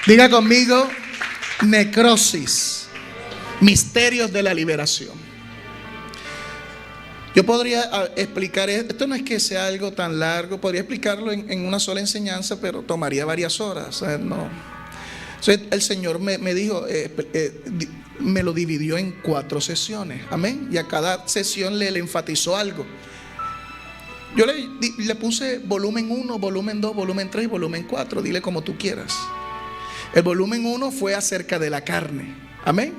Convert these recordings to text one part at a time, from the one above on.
Diga conmigo, necrosis, misterios de la liberación. Yo podría explicar esto, no es que sea algo tan largo, podría explicarlo en una sola enseñanza, pero tomaría varias horas. No. Entonces, el Señor me dijo, me lo dividió en 4 sesiones, amén, y a cada sesión le enfatizó algo. Yo le puse volumen 1, volumen 2, volumen 3 y volumen 4, dile como tú quieras. El volumen 1 fue acerca de la carne, amén.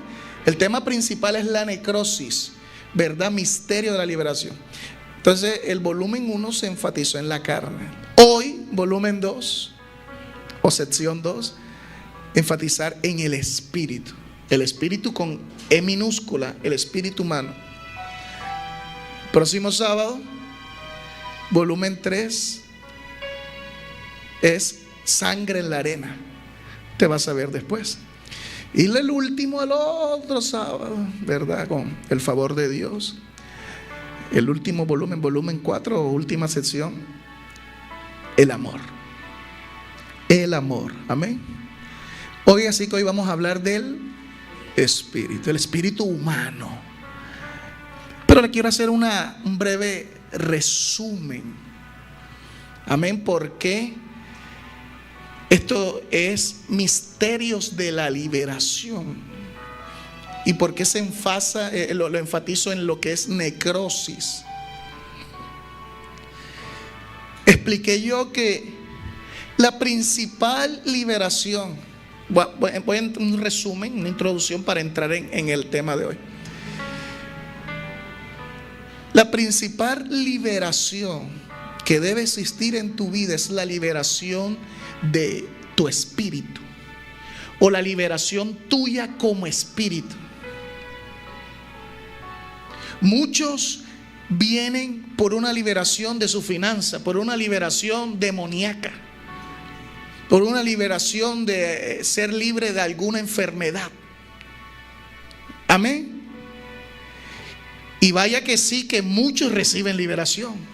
El tema principal es la necrosis, ¿verdad? Misterio de la liberación. Entonces el volumen 1 se enfatizó en la carne. Hoy, volumen 2 o sección 2, enfatizar en el espíritu. El espíritu con E minúscula, el espíritu humano. Próximo sábado, volumen 3 es sangre en la arena. Te vas a ver después. Y el último, el otro sábado, ¿verdad? Con el favor de Dios. El último volumen, volumen 4 o última sección, el amor. El amor, amén. Hoy así que hoy vamos a hablar del espíritu, el espíritu humano. Pero le quiero hacer un breve resumen. Amén, porque esto es misterios de la liberación. ¿Y por qué se lo enfatizo en lo que es necrosis? Expliqué yo que la principal liberación, voy a un resumen, una introducción para entrar en el tema de hoy. La principal liberación que debe existir en tu vida es la liberación de tu espíritu, o la liberación tuya como espíritu. Muchos vienen por una liberación de su finanza, por una liberación demoníaca, por una liberación de ser libre de alguna enfermedad. Amén. Y vaya que sí, que muchos reciben liberación,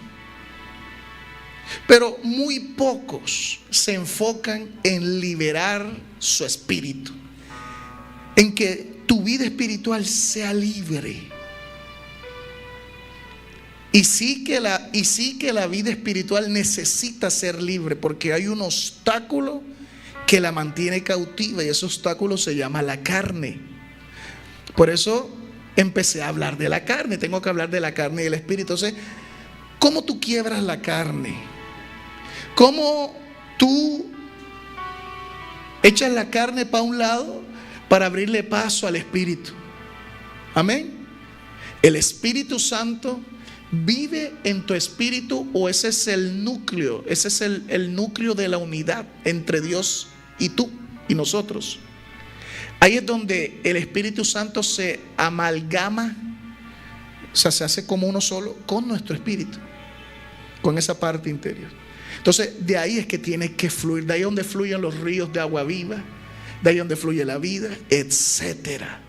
pero muy pocos se enfocan en liberar su espíritu, en que tu vida espiritual sea libre. Y sí que la vida espiritual necesita ser libre, porque hay un obstáculo que la mantiene cautiva, y ese obstáculo se llama la carne. Por eso empecé a hablar de la carne. Tengo que hablar de la carne y el espíritu. Entonces, ¿cómo tú quiebras la carne? ¿Cómo tú echas la carne para un lado para abrirle paso al espíritu? Amén. El Espíritu Santo vive en tu espíritu, o ese es el núcleo, ese es el núcleo de la unidad entre Dios y tú y nosotros. Ahí es donde el Espíritu Santo se amalgama, o sea, se hace como uno solo con nuestro espíritu, con esa parte interior. Entonces, de ahí es que tiene que fluir, de ahí donde fluyen los ríos de agua viva, de ahí donde fluye la vida, etcétera.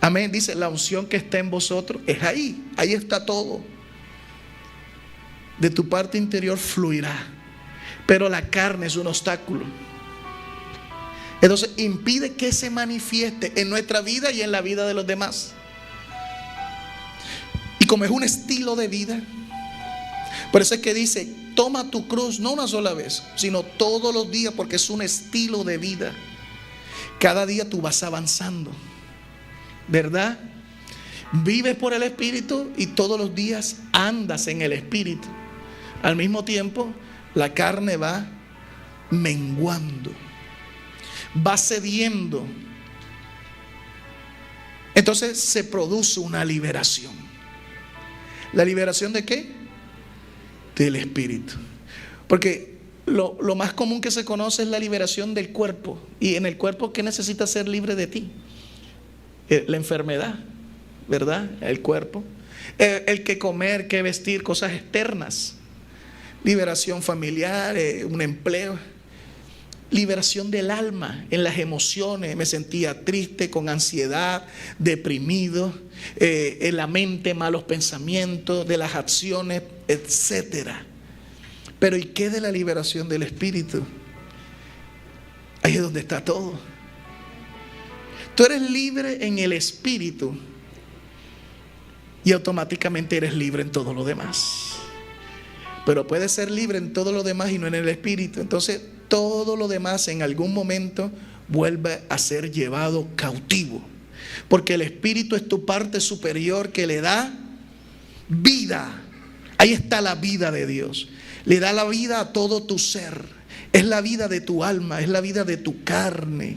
Amén. Dice, la unción que está en vosotros es ahí está todo. De tu parte interior fluirá, pero la carne es un obstáculo. Entonces impide que se manifieste en nuestra vida y en la vida de los demás. Y como es un estilo de vida, por eso es que dice, toma tu cruz, no una sola vez, sino todos los días, porque es un estilo de vida. Cada día tú vas avanzando, ¿verdad? Vives por el Espíritu y todos los días andas en el Espíritu. Al mismo tiempo, la carne va menguando, va cediendo. Entonces se produce una liberación. ¿La liberación de qué? Del espíritu. Porque lo más común que se conoce es la liberación del cuerpo. Y en el cuerpo, ¿qué necesita ser libre de ti? La enfermedad, ¿verdad? El cuerpo. El que comer, que vestir, cosas externas. Liberación familiar, un empleo. Liberación del alma, en las emociones. Me sentía triste, con ansiedad, deprimido, en la mente malos pensamientos, de las acciones, etcétera. Pero ¿y qué de la liberación del espíritu? Ahí es donde está todo. Tú eres libre en el espíritu y automáticamente eres libre en todo lo demás. Pero puedes ser libre en todo lo demás y no en el espíritu. Entonces todo lo demás en algún momento vuelve a ser llevado cautivo. Porque el espíritu es tu parte superior que le da vida. Ahí está la vida de Dios. Le da la vida a todo tu ser. Es la vida de tu alma, es la vida de tu carne.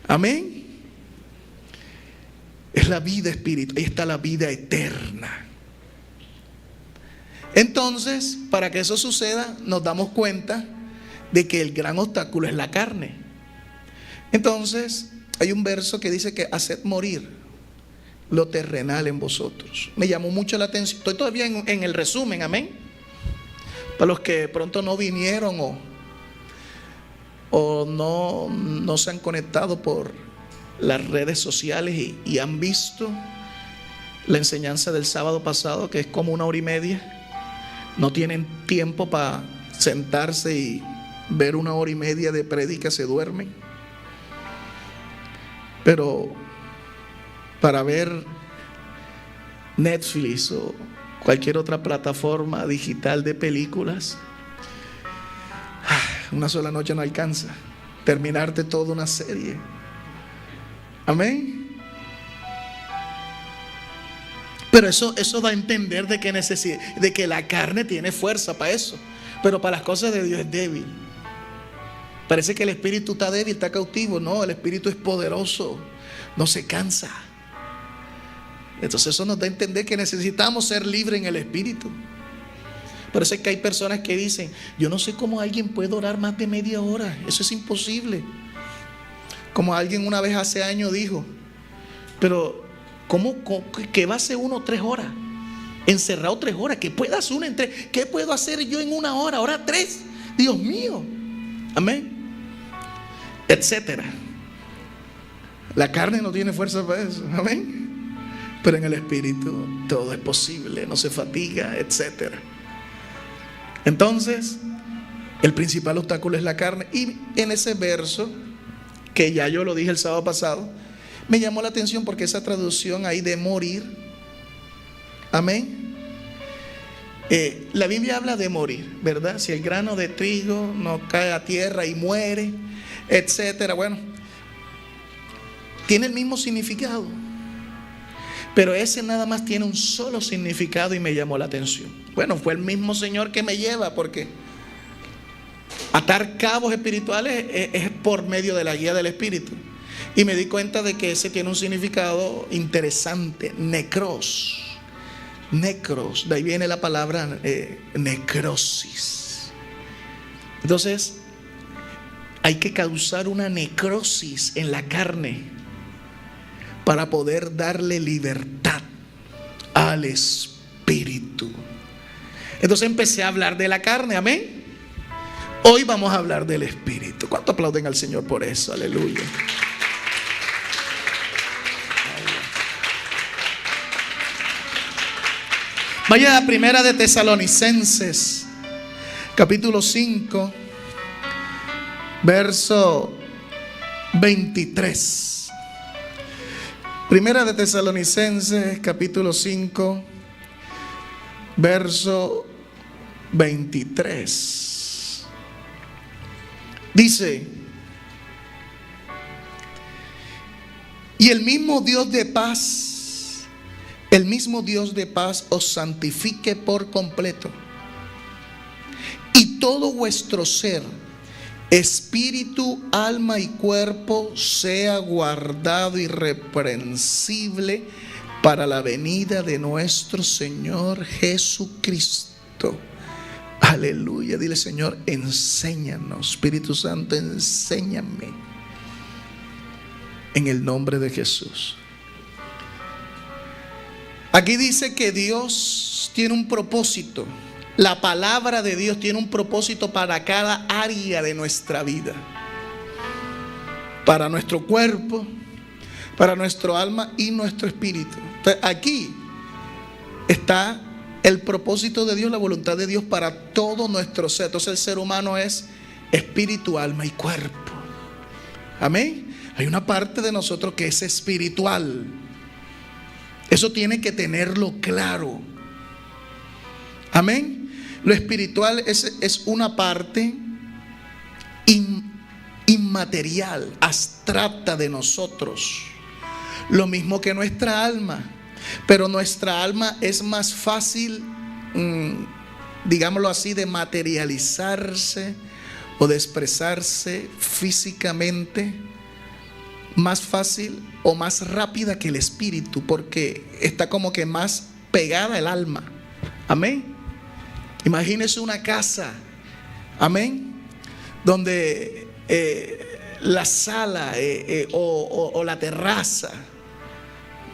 Amén. Es la vida espiritual. Ahí está la vida eterna. Entonces, para que eso suceda, nos damos cuenta de que el gran obstáculo es la carne. Entonces, hay un verso que dice que haced morir lo terrenal en vosotros. Me llamó mucho la atención. Estoy todavía en el resumen, amén. Para los que pronto no vinieron o no se han conectado por las redes sociales y han visto la enseñanza del sábado pasado, que es como 1 hora y media. No tienen tiempo para sentarse y ver 1 hora y media de prédica, se duermen. Pero para ver Netflix o cualquier otra plataforma digital de películas, una sola noche no alcanza. Terminarte toda una serie. Amén. Pero eso da a entender de que la carne tiene fuerza para eso. Pero para las cosas de Dios es débil. Parece que el espíritu está débil, está cautivo. No, el espíritu es poderoso, no se cansa. Entonces eso nos da a entender que necesitamos ser libres en el espíritu. Por eso es que hay personas que dicen: yo no sé cómo alguien puede orar más de media hora. Eso es imposible. Como alguien una vez hace años dijo: pero ¿qué va a hacer uno 3 horas? Encerrado 3 horas. ¿Qué puede hacer uno en 3? ¿Qué puedo hacer yo en 1 hora? Ahora 3. Dios mío. Amén. Etcétera. La carne no tiene fuerza para eso. Amén. Pero en el espíritu todo es posible. No se fatiga, etcétera. Entonces, el principal obstáculo es la carne. Y en ese verso, que ya yo lo dije el sábado pasado, me llamó la atención porque esa traducción ahí de morir, amén. La Biblia habla de morir, ¿verdad? Si el grano de trigo no cae a tierra y muere, etcétera. Bueno, tiene el mismo significado, pero ese nada más tiene un solo significado y me llamó la atención. Bueno, fue el mismo Señor que me lleva, porque atar cabos espirituales es por medio de la guía del Espíritu. Y me di cuenta de que ese tiene un significado interesante: necros. Necros, de ahí viene la palabra necrosis. Entonces, hay que causar una necrosis en la carne para poder darle libertad al espíritu. Entonces empecé a hablar de la carne, amén. Hoy vamos a hablar del espíritu. ¿Cuánto aplauden al Señor por eso? Aleluya. Vaya a Primera de Tesalonicenses, capítulo 5, verso 23. Primera de Tesalonicenses, capítulo 5, verso 23. Dice: y el mismo Dios de paz os santifique por completo, y todo vuestro ser, espíritu, alma y cuerpo, sea guardado irreprensible para la venida de nuestro Señor Jesucristo. Aleluya. Dile: Señor, enséñanos. Espíritu Santo, enséñame. En el nombre de Jesús. Aquí dice que Dios tiene un propósito. La palabra de Dios tiene un propósito para cada área de nuestra vida. Para nuestro cuerpo, para nuestro alma y nuestro espíritu. Entonces, aquí está el propósito de Dios, la voluntad de Dios para todo nuestro ser. Entonces el ser humano es espíritu, alma y cuerpo. Amén. Hay una parte de nosotros que es espiritual. Eso tiene que tenerlo claro. Amén. Lo espiritual es una parte inmaterial, abstracta de nosotros. Lo mismo que nuestra alma. Pero nuestra alma es más fácil, digámoslo así, de materializarse o de expresarse físicamente, más fácil o más rápida que el espíritu, porque está como que más pegada el alma. Amén. Imagínese una casa, amén, donde la sala o la terraza,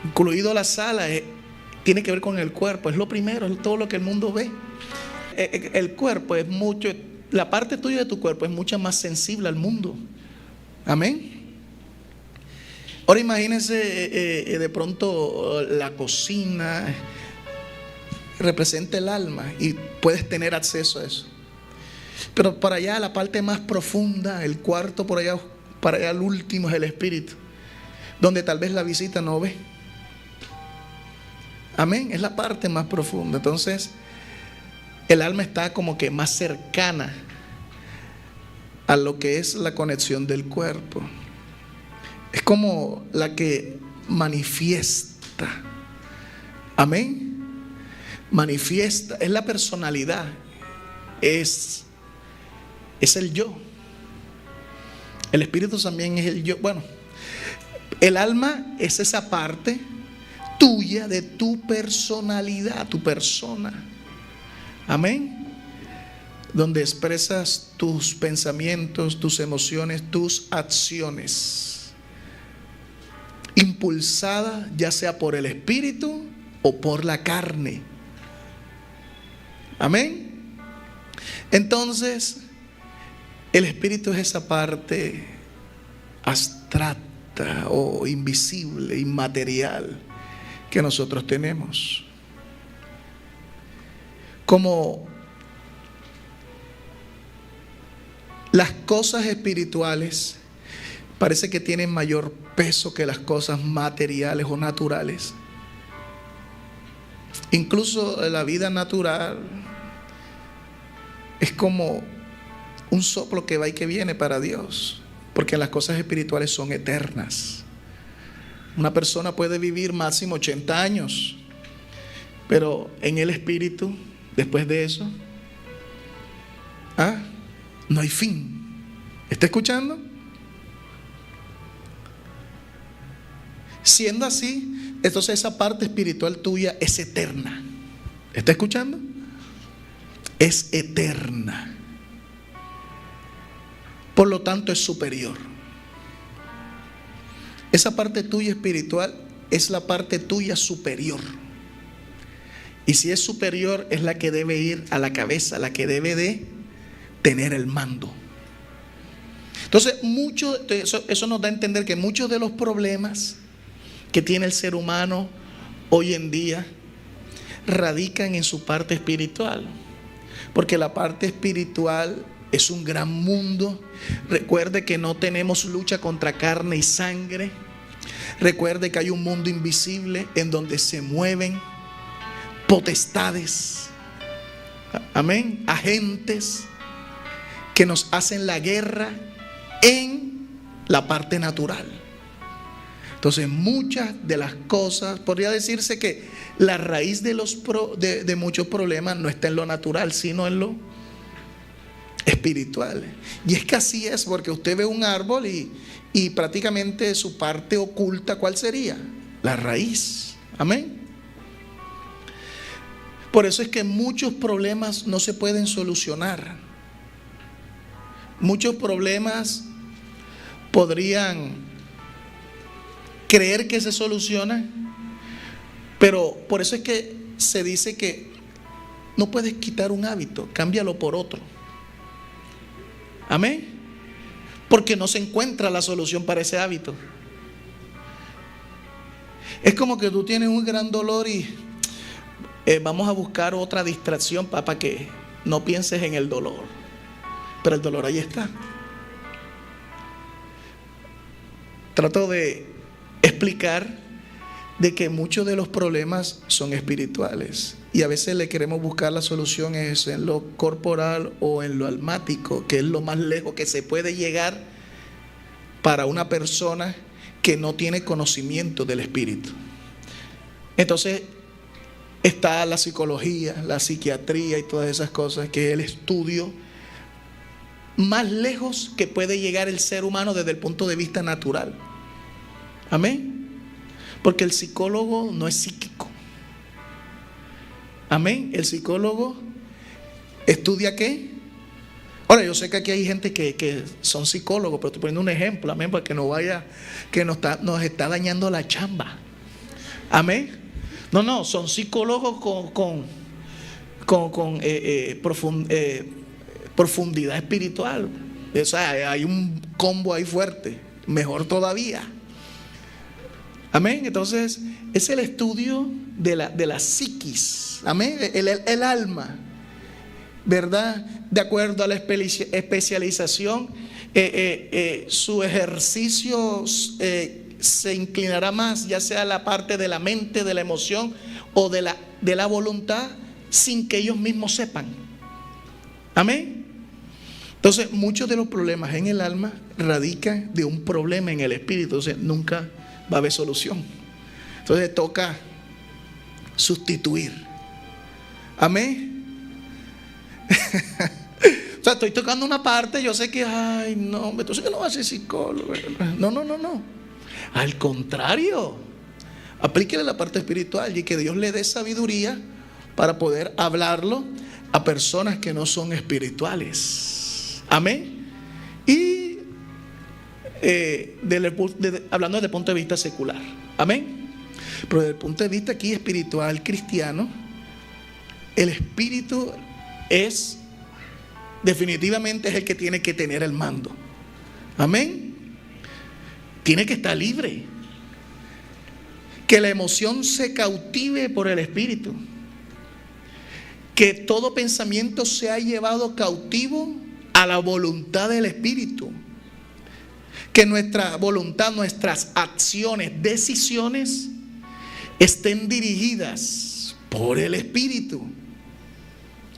incluido la sala, tiene que ver con el cuerpo. Es lo primero, es todo lo que el mundo ve. El cuerpo es mucho, la parte tuya de tu cuerpo es mucho más sensible al mundo. Amén. Ahora imagínense de pronto la cocina representa el alma y puedes tener acceso a eso. Pero para allá, la parte más profunda, el cuarto por allá, para allá al último es el espíritu, donde tal vez la visita no ve. Amén, es la parte más profunda. Entonces el alma está como que más cercana a lo que es la conexión del cuerpo. Es como la que manifiesta. Amén. Manifiesta, es la personalidad, es el yo. El espíritu también es el yo. Bueno, el alma es esa parte tuya de tu personalidad, tu persona. Amén. Donde expresas tus pensamientos, tus emociones, tus acciones, impulsada ya sea por el espíritu o por la carne. Amén. Entonces, el espíritu es esa parte abstracta o invisible, inmaterial que nosotros tenemos. Como las cosas espirituales parece que tienen mayor peso que las cosas materiales o naturales. Incluso la vida natural es como un soplo que va y que viene para Dios, porque las cosas espirituales son eternas. Una persona puede vivir máximo 80 años, pero en el espíritu, después de eso, no hay fin. ¿Está escuchando? Siendo así, entonces esa parte espiritual tuya es eterna. ¿Está escuchando? Es eterna. Por lo tanto es superior. Esa parte tuya espiritual es la parte tuya superior. Y si es superior, es la que debe ir a la cabeza, la que debe de tener el mando. Entonces, eso nos da a entender que muchos de los problemas que tiene el ser humano hoy en día radican en su parte espiritual. Porque la parte espiritual es un gran mundo. Recuerde que no tenemos lucha contra carne y sangre. Recuerde que hay un mundo invisible en donde se mueven potestades, amén, agentes que nos hacen la guerra en la parte natural. Entonces muchas de las cosas, podría decirse que la raíz de muchos problemas no está en lo natural, sino en lo espiritual. Y es que así es, porque usted ve un árbol y prácticamente su parte oculta, ¿cuál sería? La raíz. Amén. Por eso es que muchos problemas no se pueden solucionar. Muchos problemas podrían creer que se solucionan, pero por eso es que se dice que no puedes quitar un hábito, cámbialo por otro. Amén. Porque no se encuentra la solución para ese hábito. Es como que tú tienes un gran dolor y vamos a buscar otra distracción para que no pienses en el dolor. Pero el dolor ahí está. trato de explicar de que muchos de los problemas son espirituales y a veces le queremos buscar la solución en lo corporal o en lo almático, que es lo más lejos que se puede llegar para una persona que no tiene conocimiento del espíritu. Entonces está la psicología, la psiquiatría y todas esas cosas, que es el estudio más lejos que puede llegar el ser humano desde el punto de vista natural. Amén. Porque el psicólogo no es psíquico. Amén. El psicólogo estudia ¿qué? Ahora, yo sé que aquí hay gente que son psicólogos, pero estoy poniendo un ejemplo, amén, para que no vaya, que nos está dañando la chamba. Amén. No, son psicólogos con profundidad espiritual. O sea, hay un combo ahí fuerte, mejor todavía. Amén. Entonces, es el estudio de la psiquis. Amén. El alma, ¿verdad? De acuerdo a la especialización, su ejercicio se inclinará más, ya sea la parte de la mente, de la emoción o de la voluntad, sin que ellos mismos sepan. Amén. Entonces, muchos de los problemas en el alma radican de un problema en el espíritu. Entonces, nunca va a haber solución. Entonces toca sustituir. Amén. O sea, estoy tocando una parte, yo sé que, ay, no, entonces que no va a ser psicólogo. No. Al contrario, aplíquele la parte espiritual y que Dios le dé sabiduría para poder hablarlo a personas que no son espirituales. Amén. Y hablando desde el punto de vista secular. Amén. Pero desde el punto de vista aquí espiritual cristiano, el espíritu definitivamente es el que tiene que tener el mando. Amén. Tiene que estar libre. Que la emoción se cautive por el espíritu. Que todo pensamiento sea llevado cautivo a la voluntad del espíritu. Que nuestra voluntad, nuestras acciones, decisiones estén dirigidas por el espíritu.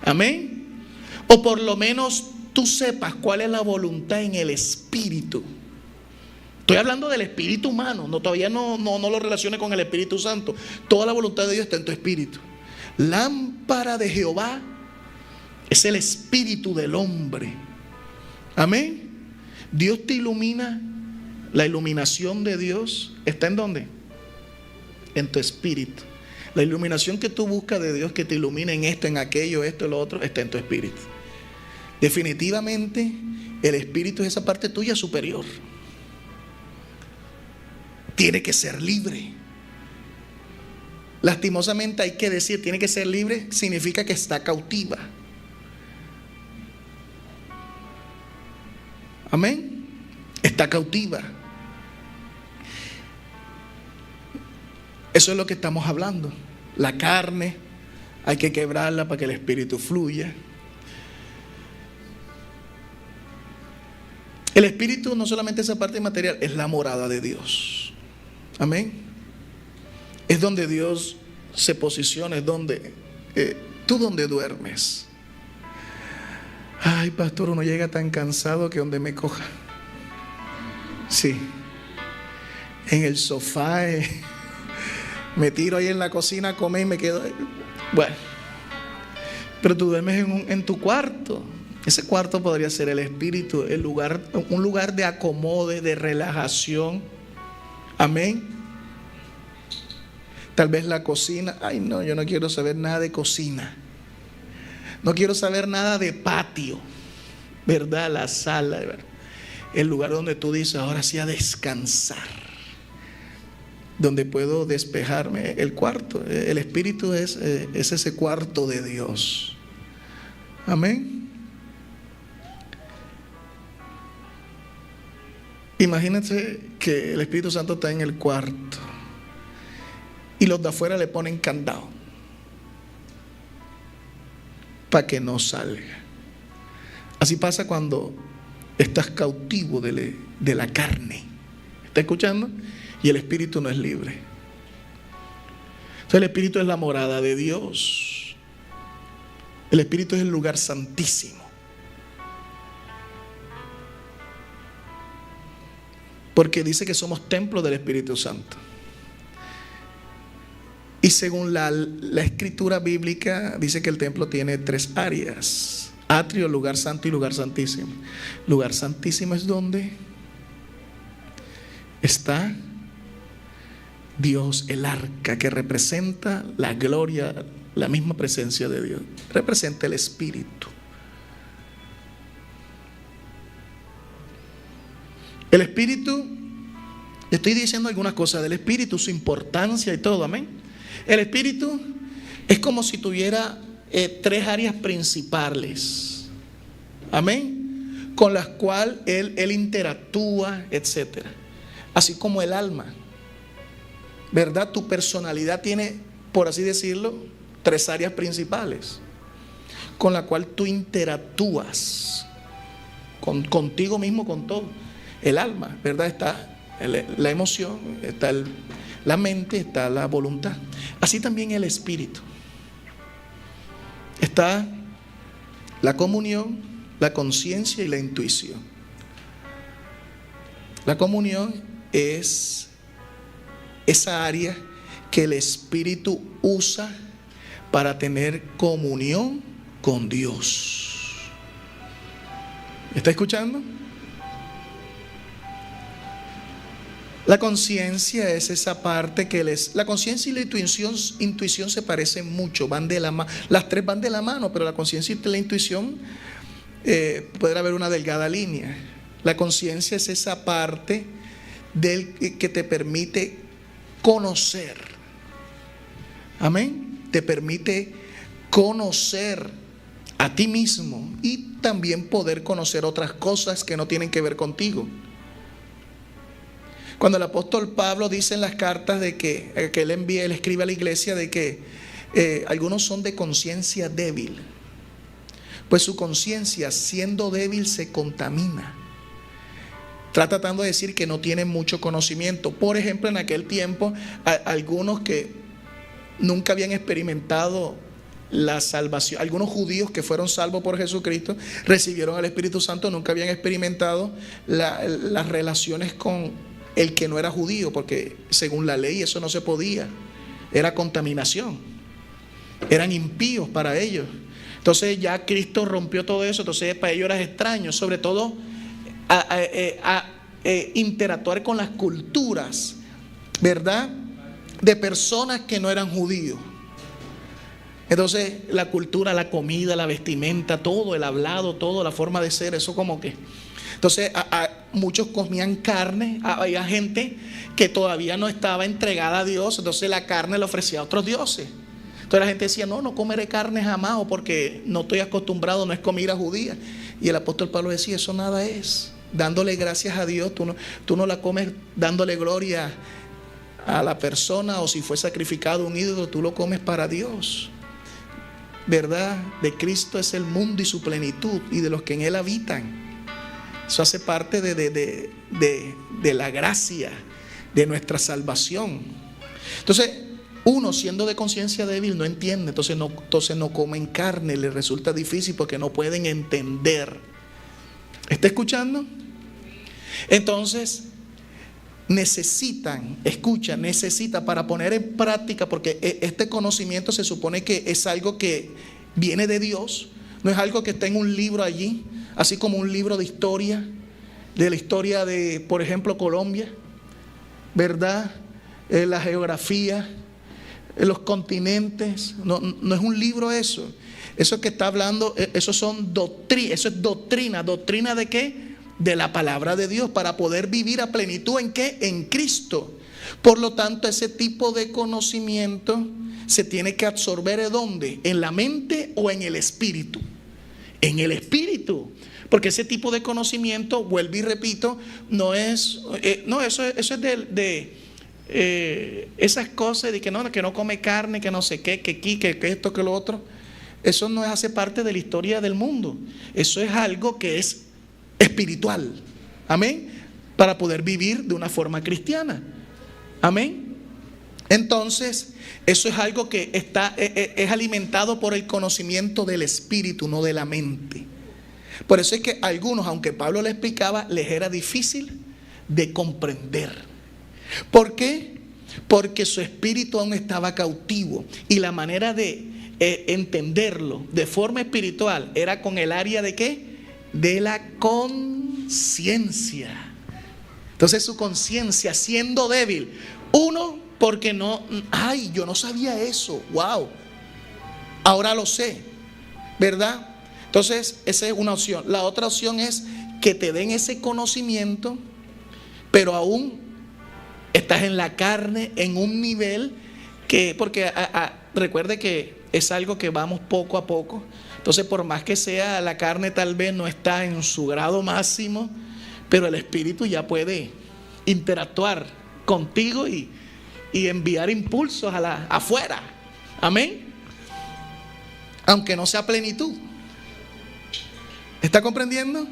Amén. O por lo menos tú sepas cuál es la voluntad en el espíritu. Estoy hablando del espíritu humano, todavía no lo relacione con el Espíritu Santo. Toda la voluntad de Dios está en tu espíritu. Lámpara de Jehová es el espíritu del hombre. Amén. Dios te ilumina. La iluminación de Dios está ¿en dónde? En tu espíritu. La iluminación que tú buscas de Dios, que te ilumine en esto, en aquello, esto, lo otro, está en tu espíritu. Definitivamente el espíritu es esa parte tuya superior. Tiene que ser libre. Lastimosamente hay que decir, tiene que ser libre, significa que está cautiva. Amén. Está cautiva. Eso es lo que estamos hablando. La carne hay que quebrarla para que el espíritu fluya. El espíritu no solamente esa parte material, es la morada de Dios. Amén. Es donde Dios se posiciona, es donde tú donde duermes. Ay, pastor, uno llega tan cansado que donde me coja. Sí. En el sofá, me tiro ahí en la cocina a comer y me quedo. Bueno, pero tú duermes en tu cuarto. Ese cuarto podría ser el espíritu, un lugar de acomode, de relajación. Amén. Tal vez la cocina. Ay, no, yo no quiero saber nada de cocina. No quiero saber nada de patio, ¿verdad? La sala, ¿verdad? El lugar donde tú dices, ahora sí a descansar, donde puedo despejarme. El cuarto, el espíritu es ese cuarto de Dios. Amén. Imagínense que el Espíritu Santo está en el cuarto y los de afuera le ponen candado para que no salga. Así pasa cuando estás cautivo de la carne. ¿Está escuchando? Y el espíritu no es libre. Entonces el espíritu es la morada de Dios. El espíritu es el lugar santísimo. Porque dice que somos templo del Espíritu Santo. Y según la escritura bíblica, dice que el templo tiene 3 áreas: atrio, lugar santo y lugar santísimo. Lugar santísimo es donde está Dios, el arca, que representa la gloria, la misma presencia de Dios. Representa el Espíritu. El Espíritu, estoy diciendo algunas cosas del Espíritu, su importancia y todo, amén. El Espíritu es como si tuviera 3 áreas principales, amén, con las cuales él interactúa, etcétera. Así como el alma, ¿verdad? Tu personalidad tiene, por así decirlo, 3 áreas principales con la cual tú interactúas contigo mismo, con todo. El alma, ¿verdad? Está la emoción, está la mente, está la voluntad. Así también el espíritu. Está la comunión, la conciencia y la intuición. La comunión es esa área que el espíritu usa para tener comunión con Dios. ¿Está escuchando? La conciencia es esa parte que la conciencia y la intuición se parecen mucho, van de la mano. Las 3 van de la mano, pero la conciencia y la intuición puede haber una delgada línea. La conciencia es esa parte que te permite conocer. Amén. Te permite conocer a ti mismo y también poder conocer otras cosas que no tienen que ver contigo. Cuando el apóstol Pablo dice en las cartas de que él escribe a la iglesia de que algunos son de conciencia débil, pues su conciencia, siendo débil, se contamina. Está tratando de decir que no tienen mucho conocimiento. Por ejemplo, en aquel tiempo, algunos que nunca habían experimentado la salvación, algunos judíos que fueron salvos por Jesucristo, recibieron al Espíritu Santo, nunca habían experimentado las relaciones con el que no era judío, porque según la ley eso no se podía, era contaminación, eran impíos para ellos. Entonces ya Cristo rompió todo eso, entonces para ellos era extraño, sobre todo interactuar con las culturas, ¿verdad?, de personas que no eran judíos. Entonces la cultura, la comida, la vestimenta, todo, el hablado, todo, la forma de ser, eso como que... Entonces muchos comían carne, había gente que todavía no estaba entregada a Dios, entonces la carne le ofrecía a otros dioses. Entonces la gente decía, no comeré carne jamás, o porque no estoy acostumbrado, no es comida judía. Y el apóstol Pablo decía, eso nada es, dándole gracias a Dios, tú no la comes dándole gloria a la persona, o si fue sacrificado un ídolo, tú lo comes para Dios. ¿Verdad? De Cristo es el mundo y su plenitud, y de los que en él habitan. Eso hace parte de la gracia, de nuestra salvación. Entonces, uno siendo de conciencia débil no entiende, entonces no comen carne, les resulta difícil porque no pueden entender. ¿Está escuchando? Entonces, necesita para poner en práctica, porque este conocimiento se supone que es algo que viene de Dios, no es algo que está en un libro allí, así como un libro de la historia de, por ejemplo, Colombia, ¿verdad? La geografía, los continentes, no es un libro eso. Eso que está hablando, eso es doctrina. ¿Doctrina de qué? De la palabra de Dios, para poder vivir a plenitud. ¿En qué? En Cristo. Por lo tanto, ese tipo de conocimiento se tiene que absorber ¿en dónde? ¿En la mente o en el espíritu? En el espíritu. Porque ese tipo de conocimiento, vuelvo y repito, no es, eso es de esas cosas de que no come carne, que no sé qué, que aquí, que esto, que lo otro. Eso no hace parte de la historia del mundo. Eso es algo que es espiritual. Amén. para poder vivir de una forma cristiana. Amén. Entonces, eso es algo que es alimentado por el conocimiento del espíritu, no de la mente. Por eso es que a algunos, aunque Pablo le explicaba, les era difícil de comprender. ¿Por qué? Porque su espíritu aún estaba cautivo, y la manera de entenderlo de forma espiritual era con el área de ¿qué? De la conciencia. Entonces su conciencia siendo débil, uno, porque yo no sabía eso, wow, ahora lo sé, ¿verdad? Entonces esa es una opción. La otra opción es que te den ese conocimiento, pero aún estás en la carne, en un nivel que, porque recuerde que es algo que vamos poco a poco. Entonces, por más que sea, la carne tal vez no está en su grado máximo, pero el espíritu ya puede interactuar contigo y enviar impulsos afuera. Amén. Aunque no sea plenitud. ¿Está comprendiendo?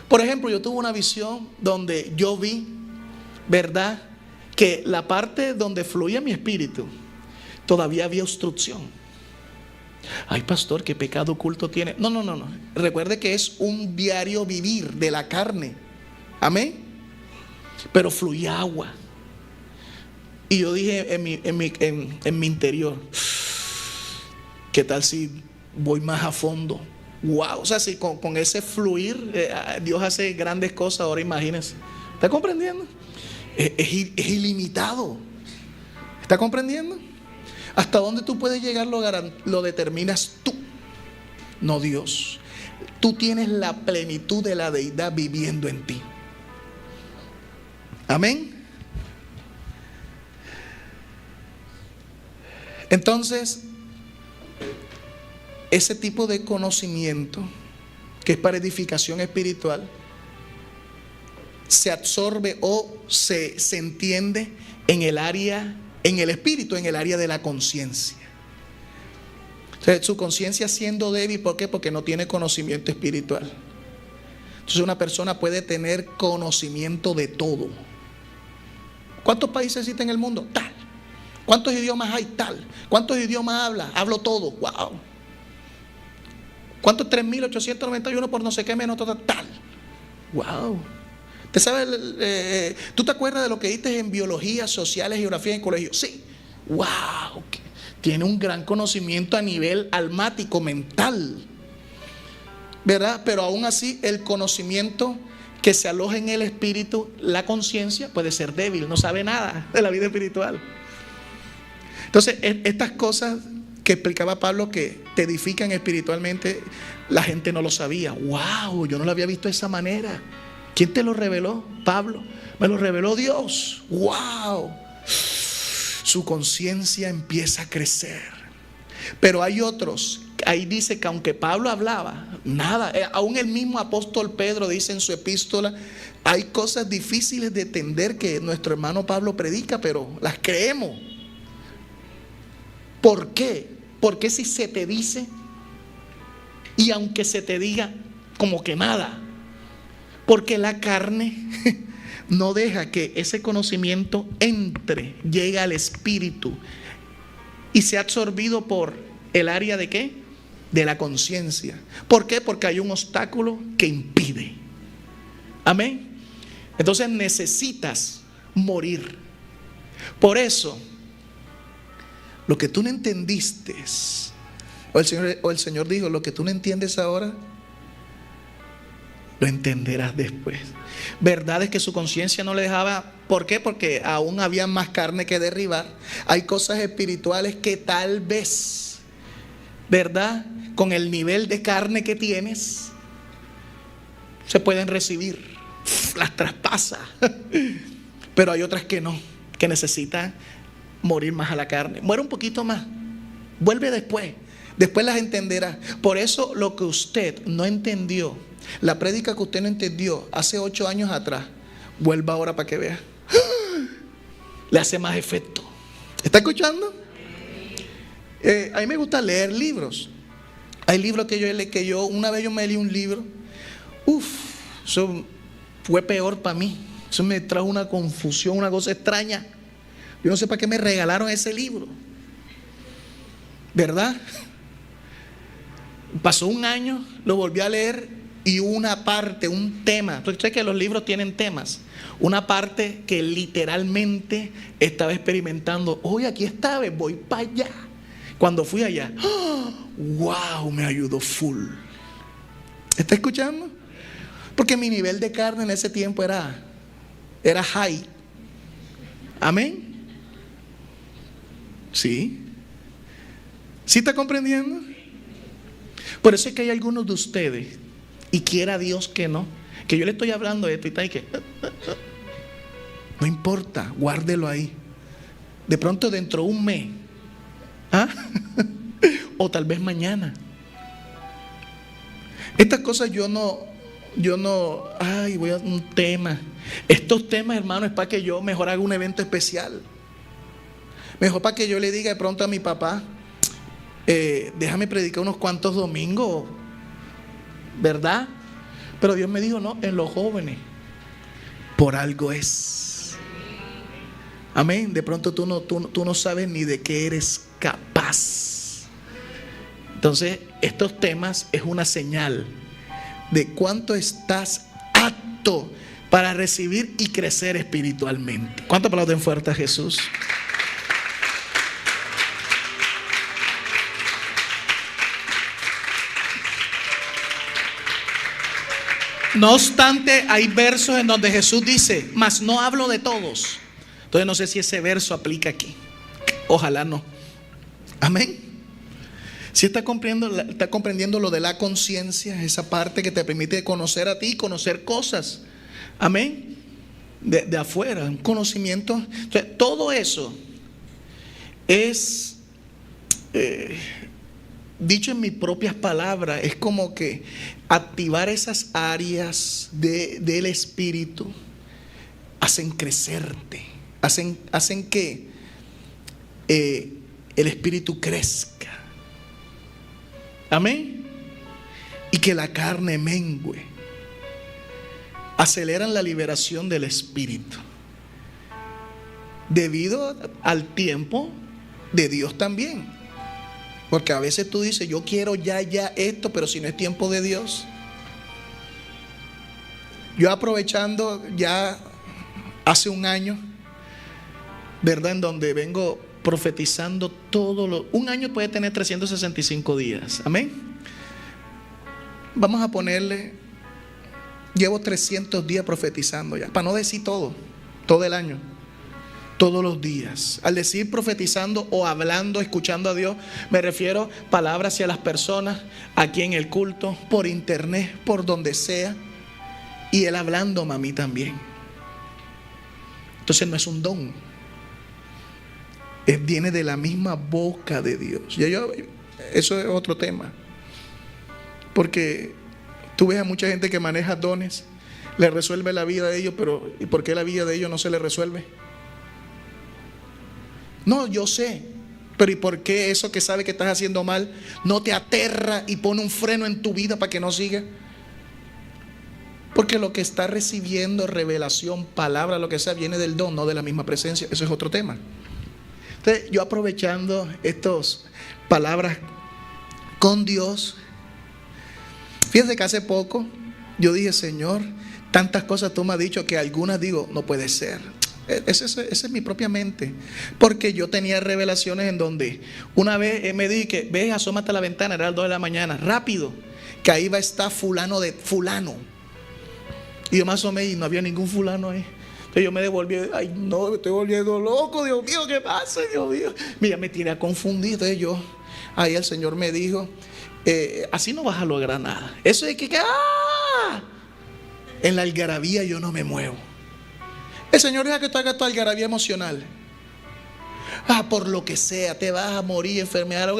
Por ejemplo, yo tuve una visión donde yo vi, ¿verdad?, que la parte donde fluía mi espíritu todavía había obstrucción. Ay, pastor, ¿qué pecado oculto tiene? No. Recuerde que es un diario vivir de la carne. Amén. Pero fluía agua. Y yo dije en mi interior, ¿qué tal si voy más a fondo? Wow, o sea, si con ese fluir Dios hace grandes cosas. Ahora imagínense. ¿Está comprendiendo? Es ilimitado. ¿Está comprendiendo? Hasta dónde tú puedes llegar lo determinas tú, no Dios. Tú tienes la plenitud de la deidad viviendo en ti. Amén. Entonces, ese tipo de conocimiento que es para edificación espiritual se absorbe o se entiende en el área, en el espíritu, en el área de la conciencia. O sea, su conciencia siendo débil, ¿por qué? Porque no tiene conocimiento espiritual. Entonces una persona puede tener conocimiento de todo. ¿Cuántos países existen en el mundo? Tal. ¿Cuántos idiomas hay? Tal. ¿Cuántos idiomas habla? Hablo todo. Wow. ¿Cuántos 3.891 por no sé qué menos? Tal. Wow. ¿Te sabes? ¿Tú te acuerdas de lo que diste en biología, sociales, geografía en colegio? Sí. Wow. Tiene un gran conocimiento a nivel almático, mental, ¿verdad? Pero aún así el conocimiento que se aloja en el espíritu, la conciencia, puede ser débil, no sabe nada de la vida espiritual. Entonces, estas cosas que explicaba Pablo que te edifican espiritualmente, la gente no lo sabía. Wow, yo no lo había visto de esa manera. ¿Quién te lo reveló? Pablo. Me lo reveló Dios. Wow. Su conciencia empieza a crecer. Pero hay otros, ahí dice que aunque Pablo hablaba, nada, aún el mismo apóstol Pedro dice en su epístola, hay cosas difíciles de entender que nuestro hermano Pablo predica, pero las creemos. ¿Por qué? Porque si se te dice, y aunque se te diga como que nada, porque la carne no deja que ese conocimiento entre, llegue al espíritu y sea absorbido por el área de ¿qué? De la conciencia. ¿Por qué? Porque hay un obstáculo que impide. Amén. Entonces necesitas morir. Por eso, lo que tú no entendiste, o el Señor dijo, lo que tú no entiendes ahora, lo entenderás después. Verdades que su conciencia no le dejaba. ¿Por qué? Porque aún había más carne que derribar. Hay cosas espirituales que tal vez, ¿verdad?, con el nivel de carne que tienes, se pueden recibir, las traspasa. Pero hay otras que no, que necesitan morir más a la carne. Muere un poquito más, vuelve después las entenderá. Por eso lo que usted no entendió, la prédica que usted no entendió hace 8 años atrás, vuelva ahora para que vea. Le hace más efecto. ¿Está escuchando? A mí me gusta leer libros. Hay libros que yo una vez yo me leí un libro. fue peor para mí. Eso me trajo una confusión, una cosa extraña. Yo no sé para qué me regalaron ese libro, ¿verdad? Pasó un año, lo volví a leer y una parte, un tema. Tú sabes que los libros tienen temas. Una parte que literalmente estaba experimentando. Hoy aquí estaba, voy para allá. Cuando fui allá, ¡oh! ¡Wow! Me ayudó full. ¿Está escuchando? Porque mi nivel de carne en ese tiempo era high. Amén. ¿Sí? ¿Sí está comprendiendo? Por eso es que hay algunos de ustedes, y quiera Dios que no, que yo le estoy hablando de esto y está ahí que no importa, guárdelo ahí. De pronto dentro de un mes, ¿ah? O tal vez mañana. Estas cosas yo no, voy a un tema. Estos temas, hermano, es para que yo mejor haga un evento especial. Mejor para que yo le diga de pronto a mi papá, déjame predicar unos cuantos domingos, ¿verdad? Pero Dios me dijo, no, en los jóvenes, por algo es. Amén. De pronto tú no sabes ni de qué eres capaz. Entonces, estos temas es una señal de cuánto estás apto para recibir y crecer espiritualmente. ¿Cuánto aplauden fuerte a Jesús? No obstante, hay versos en donde Jesús dice, mas no hablo de todos. Entonces no sé si ese verso aplica aquí. Ojalá no. Amén. Si está comprendiendo lo de la conciencia, esa parte que te permite conocer a ti, conocer cosas. Amén. De afuera, un conocimiento. Entonces, todo eso es, dicho en mis propias palabras, es como que activar esas áreas del espíritu hacen crecerte, hacen que el espíritu crezca. Amén. Y que la carne mengue. Aceleran la liberación del espíritu debido al tiempo de Dios también. Porque a veces tú dices, yo quiero ya esto, pero si no es tiempo de Dios. Yo aprovechando ya hace un año, ¿verdad? En donde vengo profetizando un año puede tener 365 días. Amén. Vamos a ponerle, llevo 300 días profetizando ya, para no decir todo el año. Todos los días. Al decir profetizando o hablando, escuchando a Dios, me refiero palabras hacia las personas, aquí en el culto, por internet, por donde sea. Y Él hablándome a mí también. Entonces no es un don. Viene de la misma boca de Dios. Eso es otro tema. Porque tú ves a mucha gente que maneja dones, le resuelve la vida de ellos, pero ¿y por qué la vida de ellos no se le resuelve? No, yo sé, pero ¿y por qué eso que sabe que estás haciendo mal no te aterra y pone un freno en tu vida para que no siga? Porque lo que está recibiendo, revelación, palabra, lo que sea, viene del don, no de la misma presencia. Eso es otro tema. Entonces, yo aprovechando estas palabras con Dios, fíjense que hace poco yo dije, Señor, tantas cosas tú me has dicho que algunas digo, no puede ser. Esa es mi propia mente. Porque yo tenía revelaciones en donde una vez me dije, ve, asómate a la ventana, era las 2 de la mañana, rápido, que ahí va a estar fulano de fulano. Y yo me asomé y no había ningún fulano ahí. Entonces yo me devolví, ay no, me estoy volviendo loco, Dios mío, ¿qué pasa, Dios mío? Mira, me tiré a confundir. Entonces ahí el Señor me dijo, así no vas a lograr nada. Eso es que en la algarabía yo no me muevo. El Señor deja que tú hagas tu algarabía emocional. Por lo que sea, te vas a morir, enfermedad.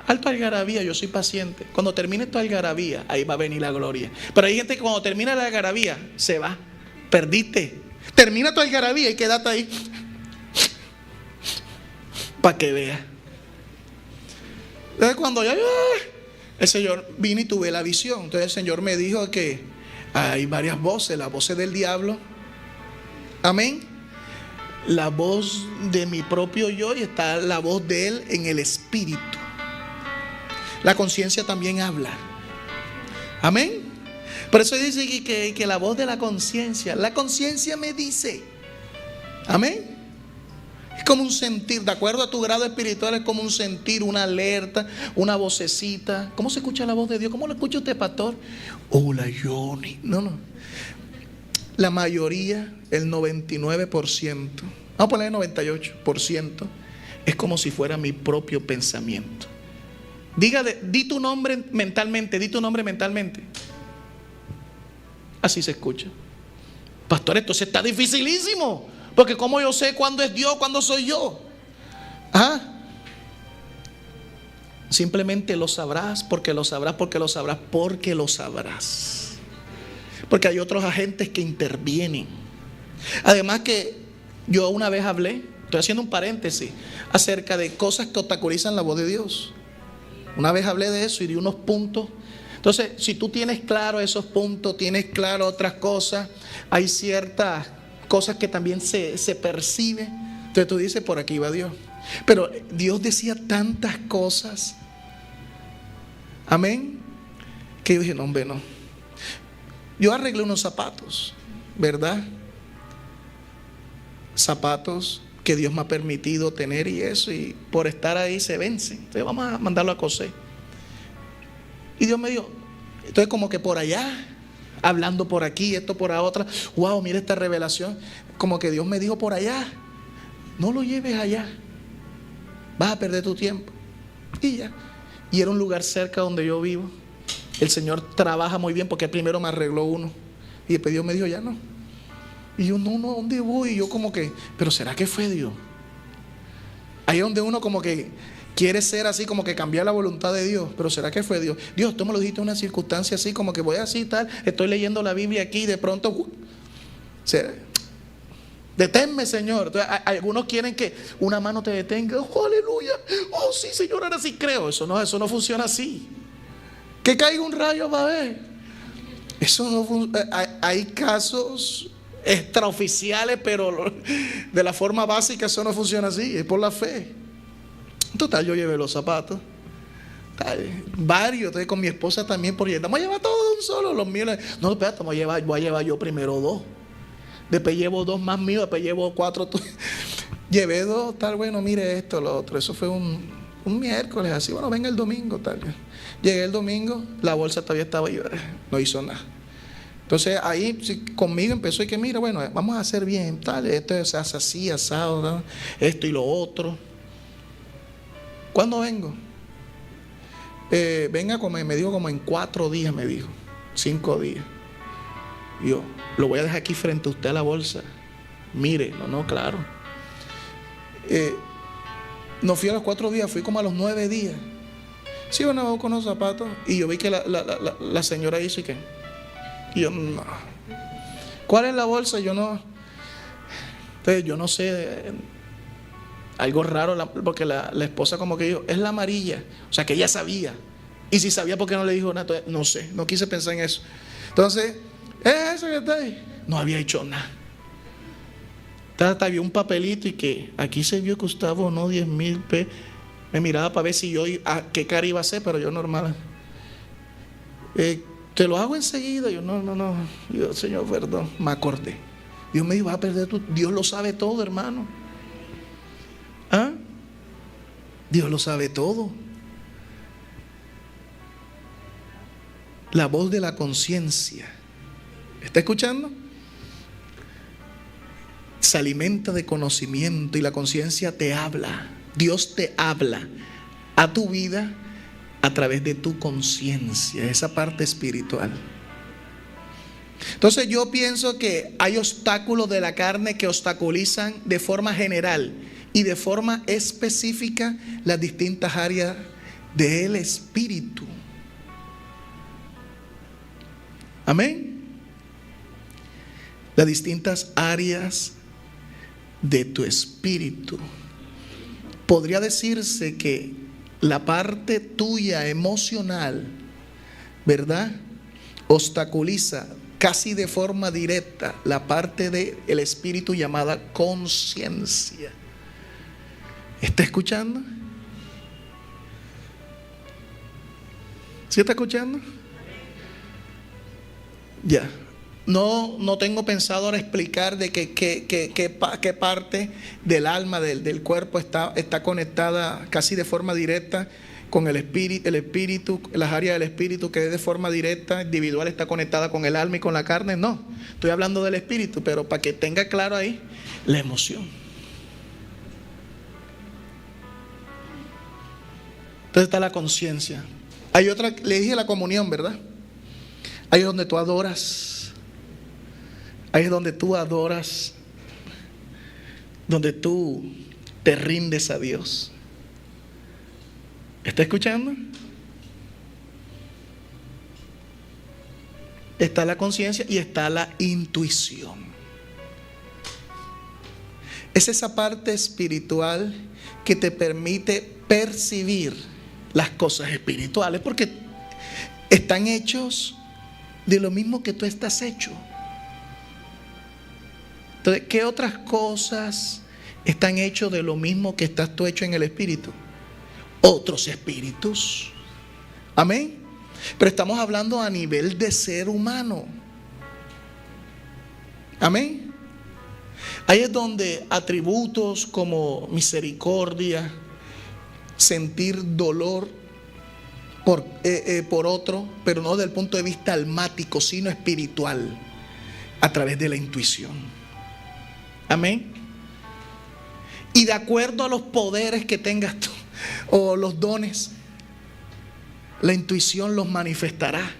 Alto algarabía, yo soy paciente. Cuando termine tu algarabía, ahí va a venir la gloria. Pero hay gente que cuando termina la algarabía, se va. Perdiste. Termina tu algarabía y quédate ahí. Para que vea. Entonces cuando ya el Señor vino y tuve la visión. Entonces el Señor me dijo que Hay varias voces, las voces del diablo, amén, la voz de mi propio yo, y está la voz de él en el espíritu. La conciencia también habla, amén. Por eso dice que la voz de la conciencia me dice, amén. Es como un sentir, de acuerdo a tu grado espiritual, es como un sentir, una alerta, una vocecita. ¿Cómo se escucha la voz de Dios? ¿Cómo lo escucha usted, pastor? Hola, Johnny. No. La mayoría, el 99%, vamos a poner el 98%, es como si fuera mi propio pensamiento. Di tu nombre mentalmente, di tu nombre mentalmente. Así se escucha. Pastor, esto se está dificilísimo, porque ¿cómo yo sé cuándo es Dios, cuándo soy yo? Simplemente lo sabrás, porque lo sabrás. Porque hay otros agentes que intervienen. Además que yo una vez hablé, estoy haciendo un paréntesis, acerca de cosas que obstaculizan la voz de Dios. Una vez hablé de eso y di unos puntos. Entonces, si tú tienes claro esos puntos, tienes claro otras cosas, hay ciertas cosas que también se perciben. Entonces tú dices, por aquí va Dios. Pero Dios decía tantas cosas, amén, que yo dije, no, hombre, no. Yo arreglé unos zapatos, ¿verdad? Zapatos que Dios me ha permitido tener y eso, y por estar ahí se vencen. Entonces vamos a mandarlo a coser. Y Dios me dijo, entonces como que por allá, hablando por aquí, esto por la otra, wow, mira esta revelación. Como que Dios me dijo por allá, no lo lleves allá, vas a perder tu tiempo. Y ya. Y era un lugar cerca donde yo vivo. El Señor trabaja muy bien, porque Él primero me arregló uno y después Dios me dijo, ya no. Y yo, no, ¿dónde voy? Y yo como que, pero ¿será que fue Dios? Ahí es donde uno como que quiere ser así, como que cambiar la voluntad de Dios. Pero ¿será que fue Dios? Dios, tú me lo dijiste en una circunstancia así, como que voy así tal, estoy leyendo la Biblia aquí y de pronto deténme, Señor. Entonces, algunos quieren que una mano te detenga. Oh, aleluya. Oh, sí, Señor, ahora sí creo. Eso no funciona así. Que caiga un rayo va a ver. Eso no funciona. Hay casos extraoficiales, pero de la forma básica eso no funciona así. Es por la fe. Total, yo llevé los zapatos, varios. Entonces con mi esposa también, porque vamos a llevar todo un solo, los míos. No, espérate, voy a llevar yo primero 2, después llevo 2 más míos, después llevo 4 llevé 2, tal, bueno, mire esto, lo otro. Eso fue un miércoles, así, bueno, venga el domingo, tal. Llegué el domingo, la bolsa todavía estaba ahí, no hizo nada. Entonces ahí conmigo empezó y que mira, bueno, vamos a hacer bien, tal, esto se hace así, asado, ¿no? Esto y lo otro. ¿Cuándo vengo? Venga, me dijo como en 4 días, me dijo, 5 días. Y yo, lo voy a dejar aquí frente a usted a la bolsa. Mire, no, claro. No fui a los 4 días, fui como a los 9 días. Sí, bueno, con los zapatos. Y yo vi que la señora hizo y que. Y yo, no. ¿Cuál es la bolsa? Yo no. Entonces, yo no sé. Algo raro, porque la esposa como que dijo, es la amarilla. O sea, que ella sabía. Y si sabía, ¿por qué no le dijo nada? Entonces, no sé, no quise pensar en eso. Entonces, ¿es eso que está ahí? No había hecho nada. Había un papelito y que aquí se vio que Gustavo no 10,000 pesos. Me miraba para ver si yo a qué cara iba a hacer, pero yo normal. Te lo hago enseguida. Yo no. Yo, Señor, perdón. Me acordé. Dios me dijo, vas a perder tu. Dios lo sabe todo, hermano. Dios lo sabe todo. La voz de la conciencia, ¿está escuchando? Se alimenta de conocimiento y la conciencia te habla. Dios te habla a tu vida a través de tu conciencia, esa parte espiritual. Entonces yo pienso que hay obstáculos de la carne que obstaculizan de forma general y de forma específica las distintas áreas del espíritu. Amén. Las distintas áreas de tu espíritu. Podría decirse que la parte tuya emocional, ¿verdad?, obstaculiza casi de forma directa la parte del espíritu llamada conciencia. ¿Está escuchando? ¿Sí está escuchando? Ya. No tengo pensado ahora explicar de qué parte del alma, del cuerpo está conectada casi de forma directa con el espíritu, las áreas del espíritu que es de forma directa, individual, está conectada con el alma y con la carne. No, estoy hablando del espíritu, pero para que tenga claro ahí la emoción. Entonces está la conciencia. Hay otra, le dije la comunión, ¿verdad? Ahí es donde tú adoras. Ahí es donde tú adoras, donde tú te rindes a Dios. ¿Está escuchando? Está la conciencia y está la intuición. Es esa parte espiritual que te permite percibir las cosas espirituales, porque están hechos de lo mismo que tú estás hecho. Entonces, ¿qué otras cosas están hechos de lo mismo que estás tú hecho en el espíritu? Otros espíritus. Amén. Pero estamos hablando a nivel de ser humano. Amén. Ahí es donde atributos como misericordia, sentir dolor por otro, pero no desde el punto de vista almático, sino espiritual, a través de la intuición. Amén. Y de acuerdo a los poderes que tengas tú o los dones, la intuición los manifestará.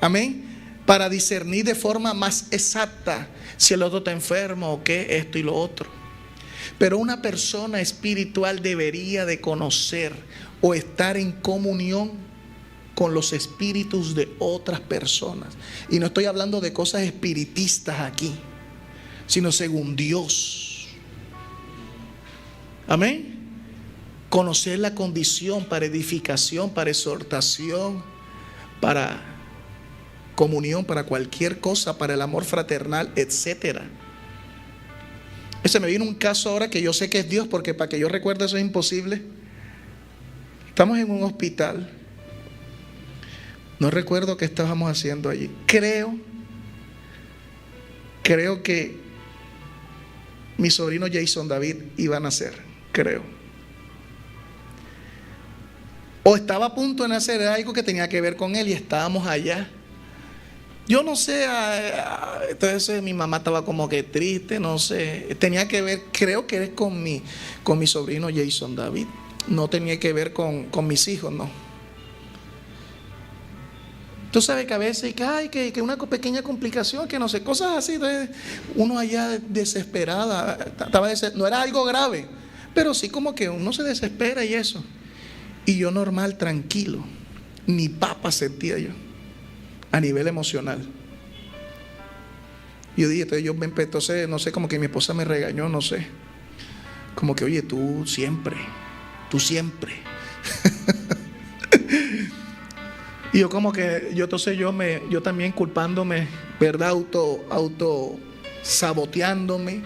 Amén. Para discernir de forma más exacta si el otro está enfermo o qué, esto y lo otro. Pero una persona espiritual debería de conocer o estar en comunión con los espíritus de otras personas. Y no estoy hablando de cosas espiritistas aquí, sino según Dios. Amén. Conocer la condición para edificación, para exhortación, para comunión, para cualquier cosa, para el amor fraternal, etcétera. Ese me vino un caso ahora que yo sé que es Dios, porque para que yo recuerde eso es imposible. Estamos en un hospital. No recuerdo qué estábamos haciendo allí. Creo que mi sobrino Jason David iba a nacer, creo. O estaba a punto de nacer, era algo que tenía que ver con él y estábamos allá. Yo no sé, entonces mi mamá estaba como que triste, no sé. Tenía que ver, creo que es con mi sobrino Jason David. No tenía que ver con mis hijos, no. Tú sabes que a veces que una pequeña complicación, que no sé, cosas así, uno allá desesperada, no era algo grave, pero sí como que uno se desespera y eso. Y yo normal, tranquilo, ni papa sentía yo, a nivel emocional. Yo dije, entonces, no sé, como que mi esposa me regañó, no sé, como que, oye, tú siempre. Y yo como que, entonces yo también culpándome, ¿verdad? Auto saboteándome.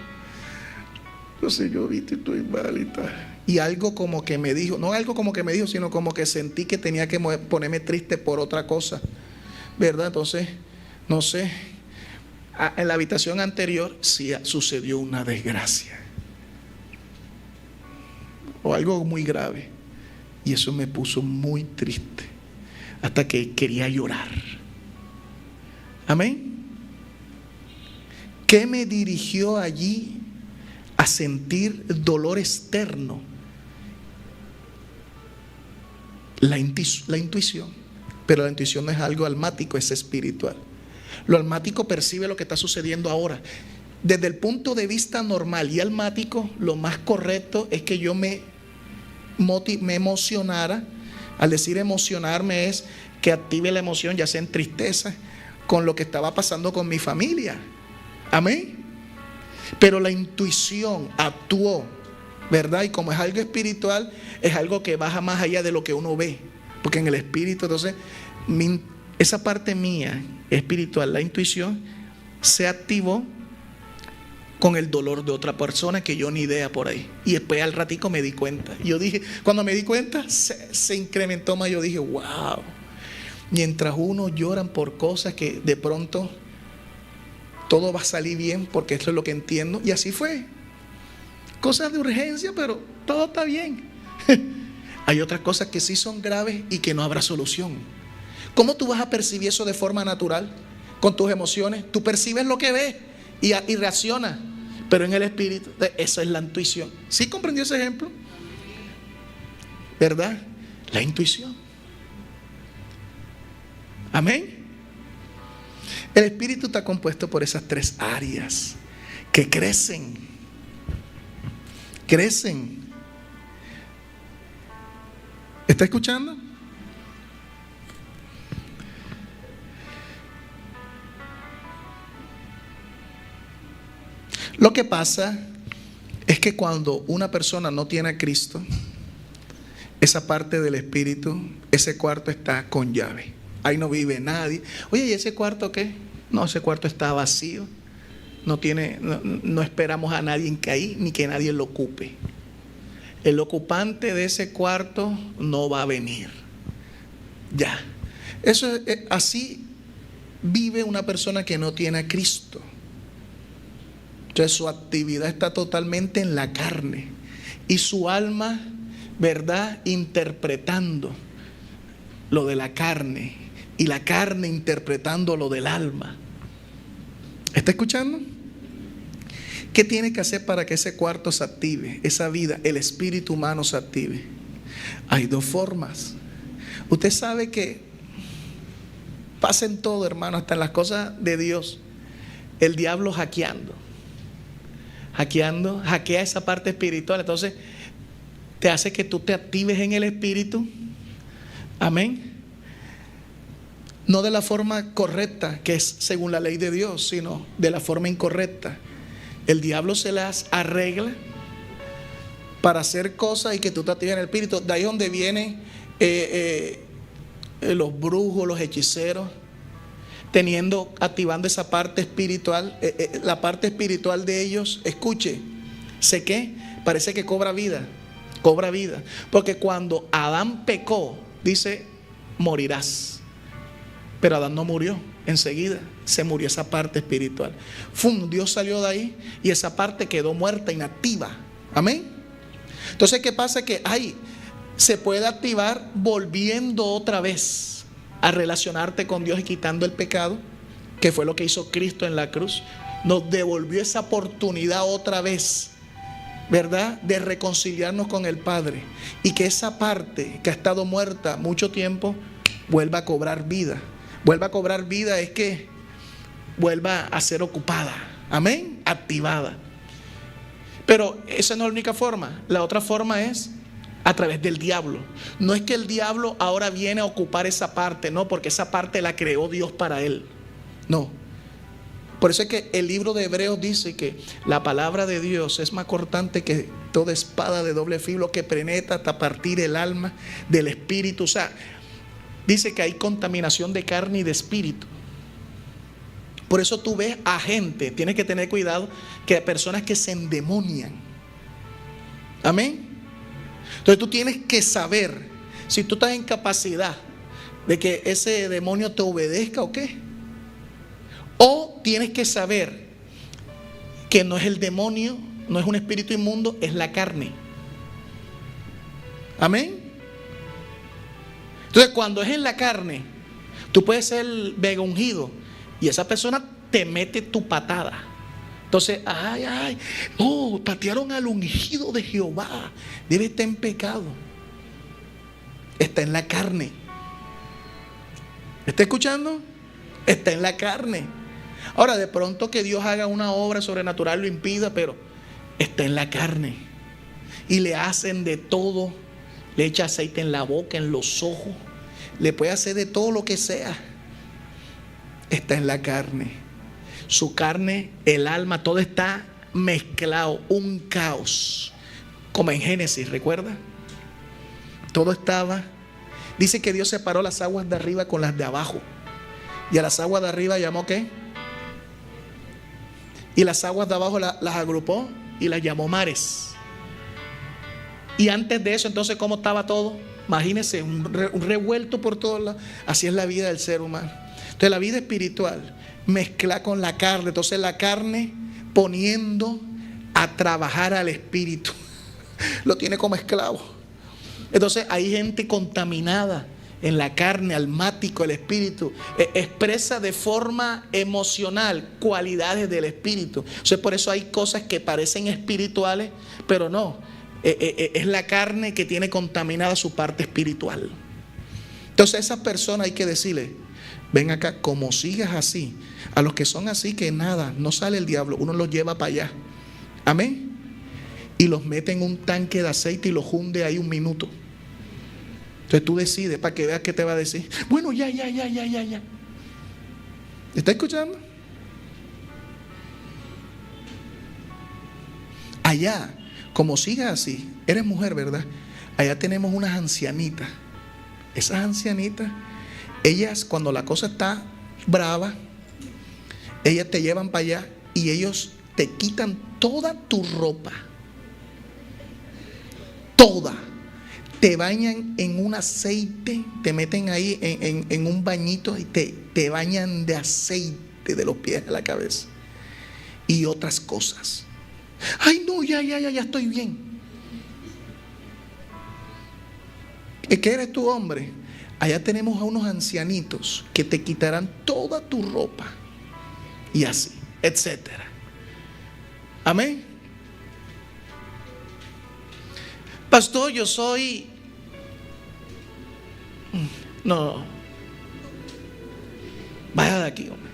Entonces yo estoy mal y tal. Y algo como que me dijo, no algo como que me dijo, sino como que sentí que tenía que ponerme triste por otra cosa, ¿verdad? Entonces, no sé, en la habitación anterior sí sucedió una desgracia. O algo muy grave. Y eso me puso muy triste. Hasta que quería llorar. Amén. ¿Qué me dirigió allí a sentir dolor externo? La intuición. Pero la intuición no es algo almático, es espiritual. Lo almático percibe lo que está sucediendo ahora. Desde el punto de vista normal y almático, lo más correcto es que yo me emocionara. Al decir emocionarme es que active la emoción, ya sea en tristeza, con lo que estaba pasando con mi familia. Amén. Pero la intuición actuó, ¿verdad? Y como es algo espiritual, es algo que baja más allá de lo que uno ve. Porque en el espíritu, entonces, esa parte mía espiritual, la intuición, se activó con el dolor de otra persona que yo ni idea por ahí. Y después al ratico me di cuenta. Yo dije, cuando me di cuenta, se incrementó más. Yo dije, wow. Mientras uno lloran por cosas que de pronto todo va a salir bien, porque esto es lo que entiendo. Y así fue. Cosas de urgencia, pero todo está bien. Hay otras cosas que sí son graves y que no habrá solución. ¿Cómo tú vas a percibir eso de forma natural? Con tus emociones. Tú percibes lo que ves y reaccionas. Pero en el espíritu, eso es la intuición. ¿Sí comprendió ese ejemplo? ¿Verdad? La intuición. Amén. El espíritu está compuesto por esas tres áreas que crecen. Crecen. ¿Está escuchando? Lo que pasa es que cuando una persona no tiene a Cristo, esa parte del espíritu, ese cuarto está con llave. Ahí no vive nadie. Oye, ¿y ese cuarto qué? No, ese cuarto está vacío. No esperamos a nadie que ahí, ni que nadie lo ocupe. El ocupante de ese cuarto no va a venir. Ya. Eso es, así vive una persona que no tiene a Cristo. Entonces su actividad está totalmente en la carne. Y su alma, ¿verdad?, interpretando lo de la carne. Y la carne interpretando lo del alma. ¿Está escuchando? ¿Qué tiene que hacer para que ese cuarto se active? Esa vida, el espíritu humano se active. Hay dos formas. Usted sabe que pasa en todo, hermano, hasta en las cosas de Dios. El diablo hackea esa parte espiritual. Entonces te hace que tú te actives en el espíritu. Amén. No de la forma correcta, que es según la ley de Dios, sino de la forma incorrecta. El diablo se las arregla para hacer cosas y que tú te actives en el espíritu. De ahí donde vienen los brujos, los hechiceros, activando esa parte espiritual. La parte espiritual de ellos, escuche, ¿sé qué? Parece que cobra vida. Porque cuando Adán pecó, dice, morirás. Pero Adán no murió, enseguida se murió esa parte espiritual. Dios salió de ahí y esa parte quedó muerta, inactiva. Amén. Entonces, ¿qué pasa? Que ahí se puede activar volviendo otra vez a relacionarte con Dios y quitando el pecado, que fue lo que hizo Cristo en la cruz. Nos devolvió esa oportunidad otra vez, ¿verdad?, de reconciliarnos con el Padre. Y que esa parte que ha estado muerta mucho tiempo vuelva a cobrar vida. Vuelva a cobrar vida es que vuelva a ser ocupada. Amén. Activada. Pero esa no es la única forma. La otra forma es a través del diablo. No es que el diablo ahora viene a ocupar esa parte. No, porque esa parte la creó Dios para él. No. Por eso es que el libro de Hebreos dice que la palabra de Dios es más cortante que toda espada de doble filo, que penetra hasta partir el alma del espíritu. O sea, dice que hay contaminación de carne y de espíritu. Por eso tú ves a gente, tienes que tener cuidado, que hay personas que se endemonian. Amén. Entonces tú tienes que saber si tú estás en capacidad de que ese demonio te obedezca o qué. O tienes que saber que no es el demonio, no es un espíritu inmundo, es la carne. Amén. Entonces, cuando es en la carne, tú puedes ser vega ungido y esa persona te mete tu patada. Entonces, patearon al ungido de Jehová, debe estar en pecado. Está en la carne. ¿Está escuchando? Está en la carne. Ahora, de pronto que Dios haga una obra sobrenatural lo impida, pero está en la carne. Y le hacen de todo. Le echa aceite en la boca, en los ojos. Le puede hacer de todo lo que sea. Está en la carne. Su carne, el alma, todo está mezclado. Un caos. Como en Génesis, ¿recuerda? Todo estaba. Dice que Dios separó las aguas de arriba con las de abajo. Y a las aguas de arriba llamó ¿qué? Y las aguas de abajo las agrupó y las llamó mares. Y antes de eso, entonces, ¿cómo estaba todo? Imagínense, un revuelto por todos lados. Así es la vida del ser humano. Entonces la vida espiritual mezcla con la carne. Entonces la carne poniendo a trabajar al espíritu. Lo tiene como esclavo. Entonces hay gente contaminada en la carne, almático, el espíritu. Expresa de forma emocional cualidades del espíritu. Entonces por eso hay cosas que parecen espirituales, pero no. Es la carne que tiene contaminada su parte espiritual. Entonces a esas personas hay que decirle: ven acá, como sigas así, a los que son así que nada, no sale el diablo, uno los lleva para allá. Amén. Y los mete en un tanque de aceite y los hunde ahí un minuto. Entonces tú decides para que veas qué te va a decir. Bueno, ya. ¿Está escuchando? Allá, como sigas así, eres mujer, ¿verdad? Allá tenemos unas ancianitas. Esas ancianitas, ellas cuando la cosa está brava, ellas te llevan para allá y ellos te quitan toda tu ropa. Toda. Te bañan en un aceite, te meten ahí en un bañito y te bañan de aceite de los pies a la cabeza. Y otras cosas. Ay, no, ya estoy bien. ¿Qué eres tú, hombre? Allá tenemos a unos ancianitos que te quitarán toda tu ropa. Y así, etcétera. Amén. Pastor, yo soy... No. Vaya de aquí, hombre.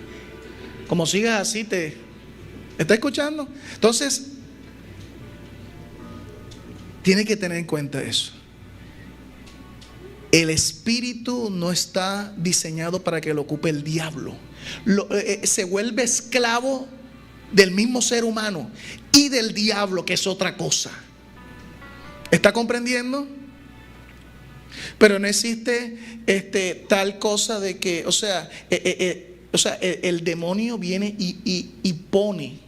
Como sigas así te... ¿Está escuchando? Entonces, tiene que tener en cuenta eso. El espíritu no está diseñado para que lo ocupe el diablo. Se vuelve esclavo del mismo ser humano y del diablo, que es otra cosa. ¿Está comprendiendo? Pero no existe tal cosa de que, el demonio viene y pone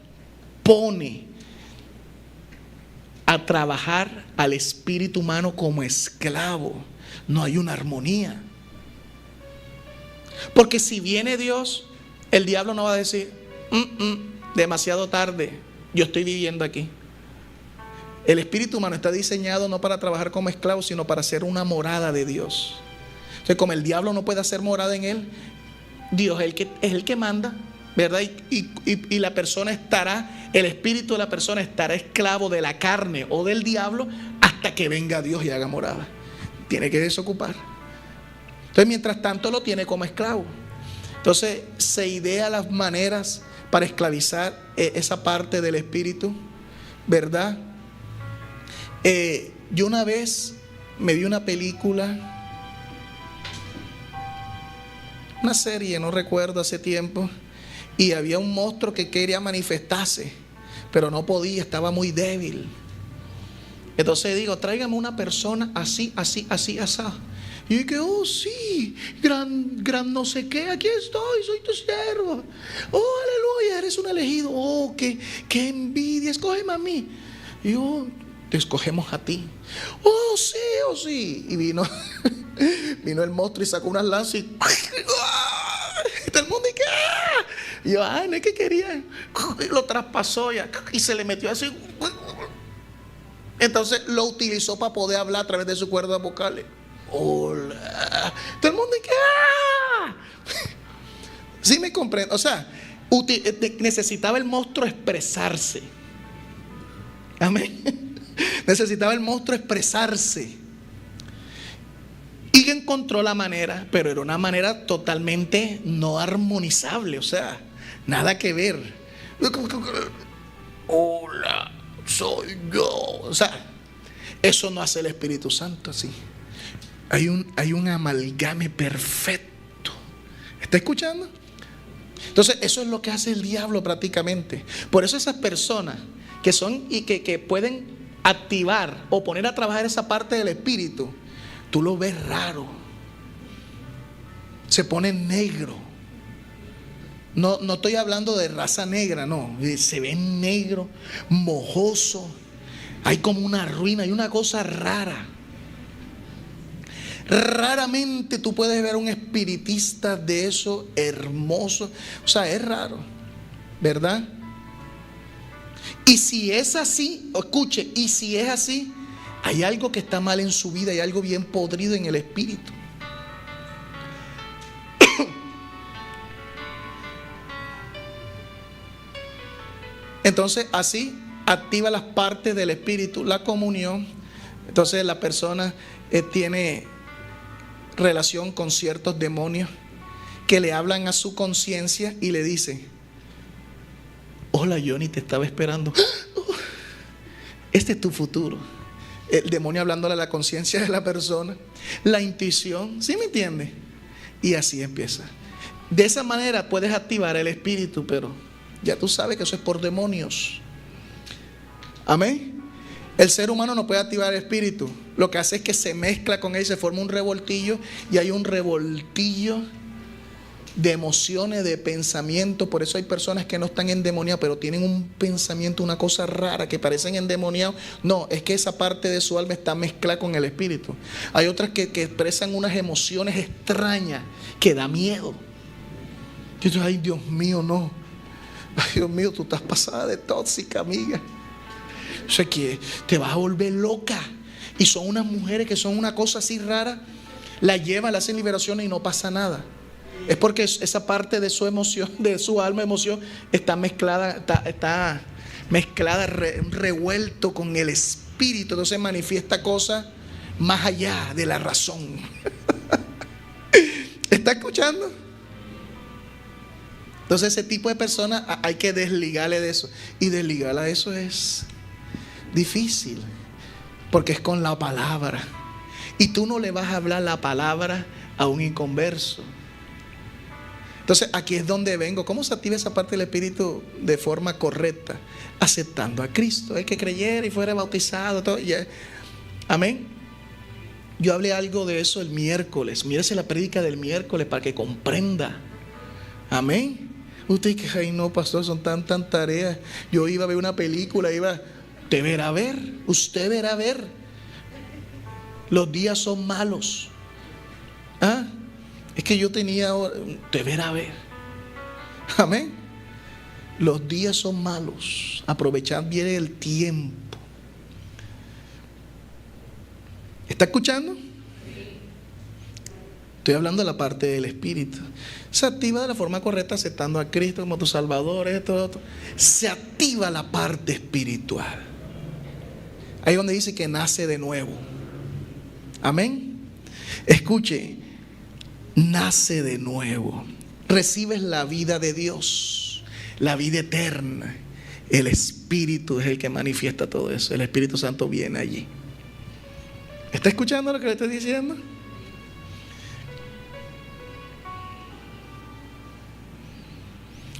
a trabajar al espíritu humano como esclavo. No hay una armonía. Porque si viene Dios, el diablo no va a decir: demasiado tarde, yo estoy viviendo aquí. El espíritu humano está diseñado no para trabajar como esclavo, sino para ser una morada de Dios. Entonces, como el diablo no puede hacer morada en él, Dios es el que manda, ¿verdad? Y la persona estará, el espíritu de la persona estará esclavo de la carne o del diablo hasta que venga Dios y haga morada. Tiene que desocupar. Entonces, mientras tanto, lo tiene como esclavo. Entonces, se idea las maneras para esclavizar esa parte del espíritu, ¿verdad? Yo una vez me vi una película, una serie, no recuerdo, hace tiempo, y había un monstruo que quería manifestarse, pero no podía, estaba muy débil. Entonces digo: tráigame una persona así. Y yo que, oh sí, gran no sé qué, aquí estoy, soy tu siervo. Oh, aleluya, eres un elegido. Oh, qué envidia, escógeme a mí. Y yo: te escogemos a ti. Oh sí. Y vino el monstruo y sacó unas lanzas y todo el mundo y qué. Y yo: no es que quería. Y lo traspasó y se le metió así. Entonces lo utilizó para poder hablar a través de su cuerdas vocales. Hola. Todo el mundo y qué. ¿Sí me comprendo? O sea, necesitaba el monstruo expresarse. Amén. Necesitaba el monstruo expresarse. Y encontró la manera, pero era una manera totalmente no armonizable. O sea, nada que ver. Hola, soy yo. O sea, eso no hace el Espíritu Santo así. Hay un amalgame perfecto. ¿Está escuchando? Entonces, eso es lo que hace el diablo prácticamente. Por eso esas personas que son y que pueden activar o poner a trabajar esa parte del espíritu, tú lo ves raro, se pone negro, No, no estoy hablando de raza negra, no. Se ve negro, mojoso. Hay como una ruina, hay una cosa rara. Raramente tú puedes ver un espiritista de eso hermoso. O sea, es raro, ¿verdad? Y si es así, escuche, y si es así, hay algo que está mal en su vida, hay algo bien podrido en el espíritu. Entonces, así activa las partes del espíritu, la comunión. Entonces la persona tiene relación con ciertos demonios que le hablan a su conciencia y le dicen: hola Johnny, te estaba esperando. Este es tu futuro. El demonio hablándole a la conciencia de la persona. La intuición, ¿sí me entiende? Y así empieza. De esa manera puedes activar el espíritu, pero ya tú sabes que eso es por demonios. Amén. El ser humano no puede activar el espíritu. Lo que hace es que se mezcla con él, se forma un revoltillo, y hay un revoltillo de emociones, de pensamientos. Por eso hay personas que no están endemoniadas, pero tienen un pensamiento, una cosa rara, que parecen endemoniados. No, es que esa parte de su alma está mezclada con el espíritu. Hay otras que expresan unas emociones extrañas que da miedo. Yo digo: ay, Dios mío, no. Ay, Dios mío, tú estás pasada de tóxica, amiga. O sea, que te vas a volver loca. Y son unas mujeres que son una cosa así rara. La llevan, la hacen liberaciones y no pasa nada. Es porque esa parte de su emoción, de su alma, emoción, está mezclada, está mezclada, revuelto con el espíritu. Entonces manifiesta cosas más allá de la razón. ¿Está escuchando? Entonces ese tipo de personas hay que desligarle de eso. Y desligarla de eso es difícil, porque es con la palabra. Y tú no le vas a hablar la palabra a un inconverso. Entonces aquí es donde vengo. ¿Cómo se activa esa parte del espíritu de forma correcta? Aceptando a Cristo. El que creyera y fuera bautizado, todo, yeah. Amén. Yo hablé algo de eso el miércoles. Mírese la prédica del miércoles para que comprenda. Amén. Usted que, ay no, pastor, son tan tareas. Yo iba a ver una película, usted verá ver, usted verá ver. Los días son malos. ¿Ah? Es que yo tenía, usted verá ver. Amén. Los días son malos. Aprovechad bien el tiempo. ¿Está escuchando? Estoy hablando de la parte del espíritu. Se activa de la forma correcta, aceptando a Cristo como tu Salvador, esto. Se activa la parte espiritual. Ahí donde dice que nace de nuevo. Amén. Escuche, nace de nuevo. Recibes la vida de Dios, la vida eterna. El Espíritu es el que manifiesta todo eso. El Espíritu Santo viene allí. ¿Está escuchando lo que le estoy diciendo?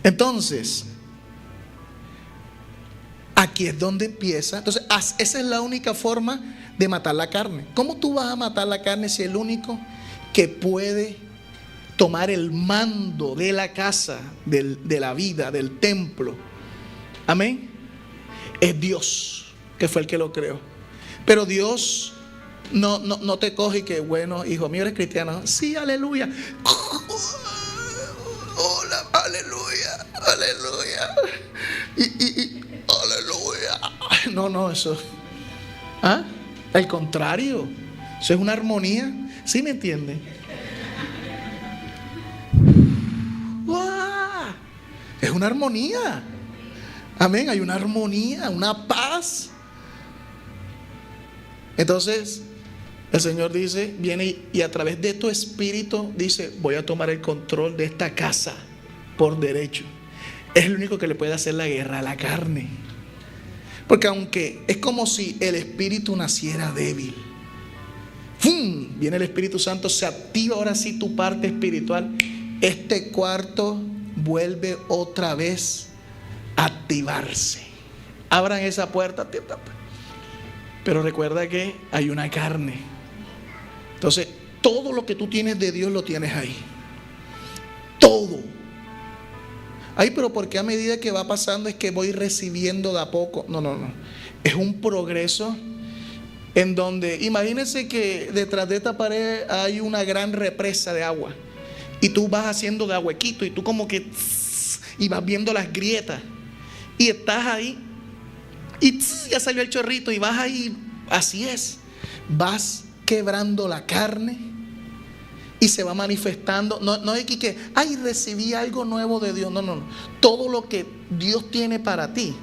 Entonces, aquí es donde empieza. Entonces, esa es la única forma de matar la carne. ¿Cómo tú vas a matar la carne si el único que puede tomar el mando de la casa, de la vida, del templo, amén, es Dios, que fue el que lo creó? Pero Dios no te coge y que, bueno, hijo mío, eres cristiano. Sí, aleluya. Hola, aleluya, aleluya. Y aleluya. No, eso. ¿Ah? Al contrario, eso es una armonía. ¿Sí me entienden? ¡Wow! Es una armonía. Amén, hay una armonía, una paz. Entonces el Señor dice, viene y a través de tu espíritu dice: voy a tomar el control de esta casa por derecho. Es el único que le puede hacer la guerra a la carne. Porque aunque es como si el espíritu naciera débil, ¡fum!, viene el Espíritu Santo, se activa ahora sí tu parte espiritual. Este cuarto vuelve otra vez a activarse. Abran esa puerta. Pero recuerda que hay una carne. Entonces, todo lo que tú tienes de Dios lo tienes ahí. Todo. Ay, pero porque a medida que va pasando es que voy recibiendo de a poco. No, no, no. Es un progreso en donde, imagínense que detrás de esta pared hay una gran represa de agua. Y tú vas haciendo de huequito y tú como que y vas viendo las grietas. Y estás ahí y ya salió el chorrito y vas ahí. Así es. Vas quebrando la carne y se va manifestando. No es que, ay, recibí algo nuevo de Dios. No, no, no. Todo lo que Dios tiene para ti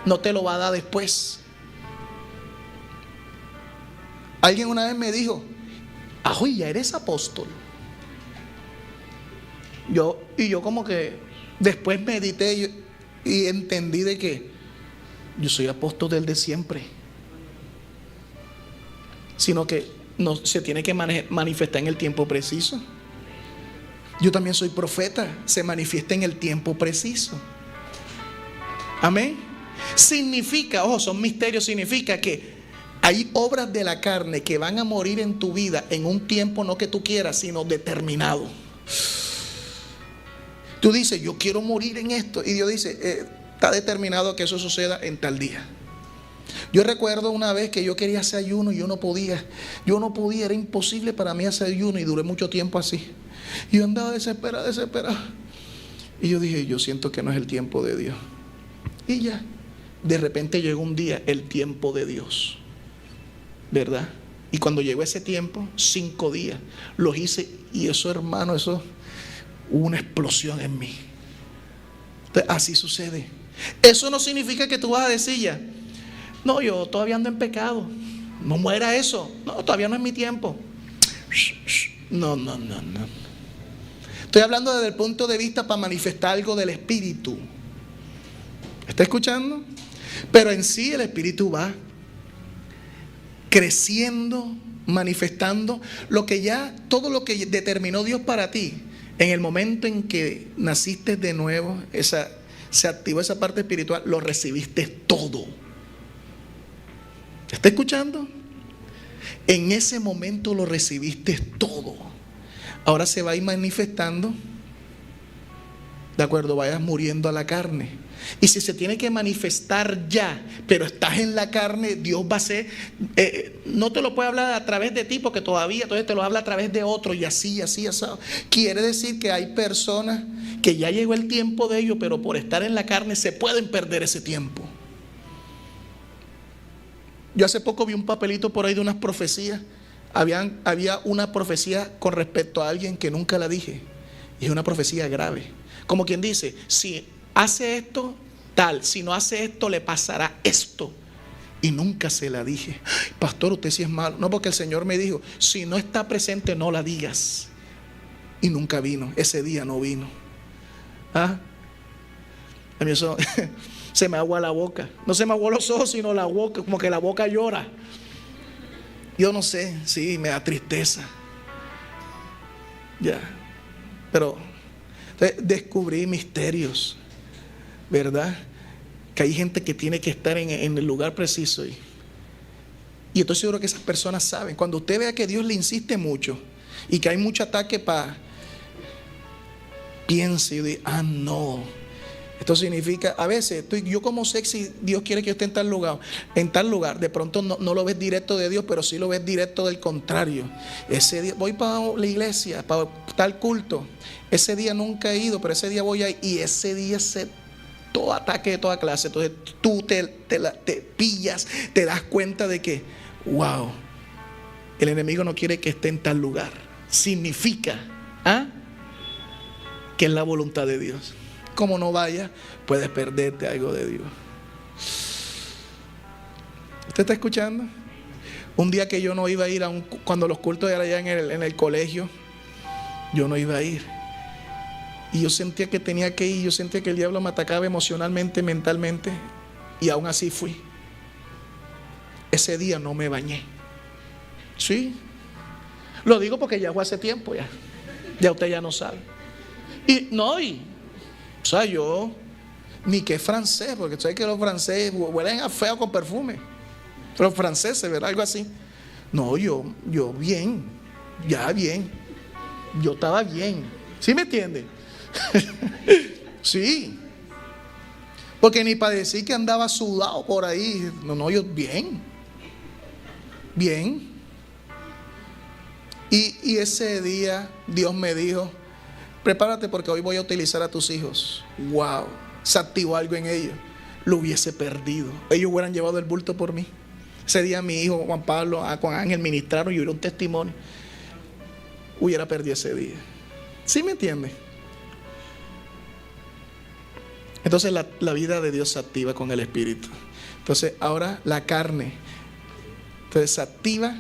no te lo va a dar después. Alguien una vez me dijo, ajoy, ya eres apóstol. Yo como que después medité y entendí de que yo soy apóstol del de siempre. Sino que no se tiene que manifestar en el tiempo preciso. Yo también soy profeta, se manifiesta en el tiempo preciso. Amén. Significa, ojo, son misterios, significa que hay obras de la carne que van a morir en tu vida en un tiempo no que tú quieras, sino determinado. Tú dices, yo quiero morir en esto, y Dios dice, está determinado que eso suceda en tal día. Yo recuerdo una vez que yo quería hacer ayuno y yo no podía, era imposible para mí hacer ayuno y duré mucho tiempo así. Y yo andaba desesperado. Y yo dije, yo siento que no es el tiempo de Dios. Y ya, de repente llegó un día, el tiempo de Dios, ¿verdad? Y cuando llegó ese tiempo, 5 días, los hice y eso, hermano, eso, hubo una explosión en mí. Entonces, así sucede. Eso no significa que tú vas a decir ya, no, yo todavía ando en pecado, no muera eso, no, todavía no es mi tiempo. No. Estoy hablando desde el punto de vista para manifestar algo del Espíritu. ¿Está escuchando? Pero en sí el Espíritu va creciendo, manifestando todo lo que determinó Dios para ti. En el momento en que naciste de nuevo, se activó esa parte espiritual, lo recibiste todo. ¿Está escuchando? En ese momento lo recibiste todo. Ahora se va a ir manifestando, de acuerdo, vayas muriendo a la carne. Y si se tiene que manifestar ya, pero estás en la carne, Dios va a ser, no te lo puede hablar a través de ti porque todavía, entonces te lo habla a través de otro y así. Quiere decir que hay personas que ya llegó el tiempo de ellos, pero por estar en la carne se pueden perder ese tiempo. Yo hace poco vi un papelito por ahí de unas profecías. Había una profecía con respecto a alguien que nunca la dije. Y es una profecía grave. Como quien dice, si hace esto, tal. Si no hace esto, le pasará esto. Y nunca se la dije. Pastor, usted sí es malo. No, porque el Señor me dijo, si no está presente, no la digas. Y nunca vino. Ese día no vino. A mí eso se me agua la boca. No se me aguó los ojos, sino la boca. Como que la boca llora. Yo no sé, sí, me da tristeza. Ya. Pero descubrí misterios, ¿verdad? Que hay gente que tiene que estar en el lugar preciso. Y estoy seguro que esas personas saben. Cuando usted vea que Dios le insiste mucho y que hay mucho ataque piense y diga, no. Esto significa, a veces, yo como sexy, Dios quiere que yo esté en tal lugar. De pronto no lo ves directo de Dios, pero sí lo ves directo del contrario. Ese día voy para la iglesia, para tal culto. Ese día nunca he ido, pero ese día voy a ir. Y ese día todo ataque de toda clase. Entonces tú te pillas, te das cuenta de que, wow, el enemigo no quiere que esté en tal lugar. Significa que es la voluntad de Dios. Como no vayas, puedes perderte algo de Dios. ¿Usted está escuchando? Un día que yo no iba a ir cuando los cultos eran allá en el colegio, yo no iba a ir. Y yo sentía que tenía que ir. Yo sentía que el diablo me atacaba emocionalmente, mentalmente. Y aún así fui. Ese día no me bañé. Sí. Lo digo porque ya fue hace tiempo ya. Ya usted ya no sabe. O sea, yo ni que francés, porque sabes que los franceses huelen a feo con perfume. Los franceses, ¿verdad? Algo así. No, yo bien, ya bien. Yo estaba bien. ¿Sí me entiende? Sí. Porque ni para decir que andaba sudado por ahí. No, yo bien. Bien. Y ese día Dios me dijo: prepárate porque hoy voy a utilizar a tus hijos. Wow. Se activó algo en ellos. Lo hubiese perdido. Ellos hubieran llevado el bulto por mí. Ese día mi hijo Juan Pablo, Juan Ángel ministraron y hubiera un testimonio. Hubiera perdido ese día. ¿Sí me entiende? Entonces la vida de Dios se activa con el Espíritu. Entonces ahora la carne, entonces se activa.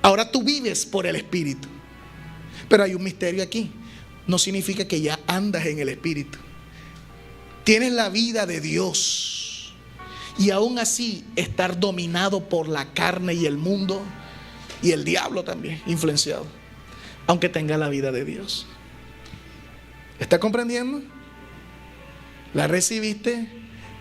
Ahora tú vives por el Espíritu. Pero hay un misterio aquí. No significa que ya andas en el Espíritu. Tienes la vida de Dios. Y aún así estar dominado por la carne y el mundo y el diablo también, influenciado. Aunque tenga la vida de Dios. ¿Está comprendiendo? La recibiste,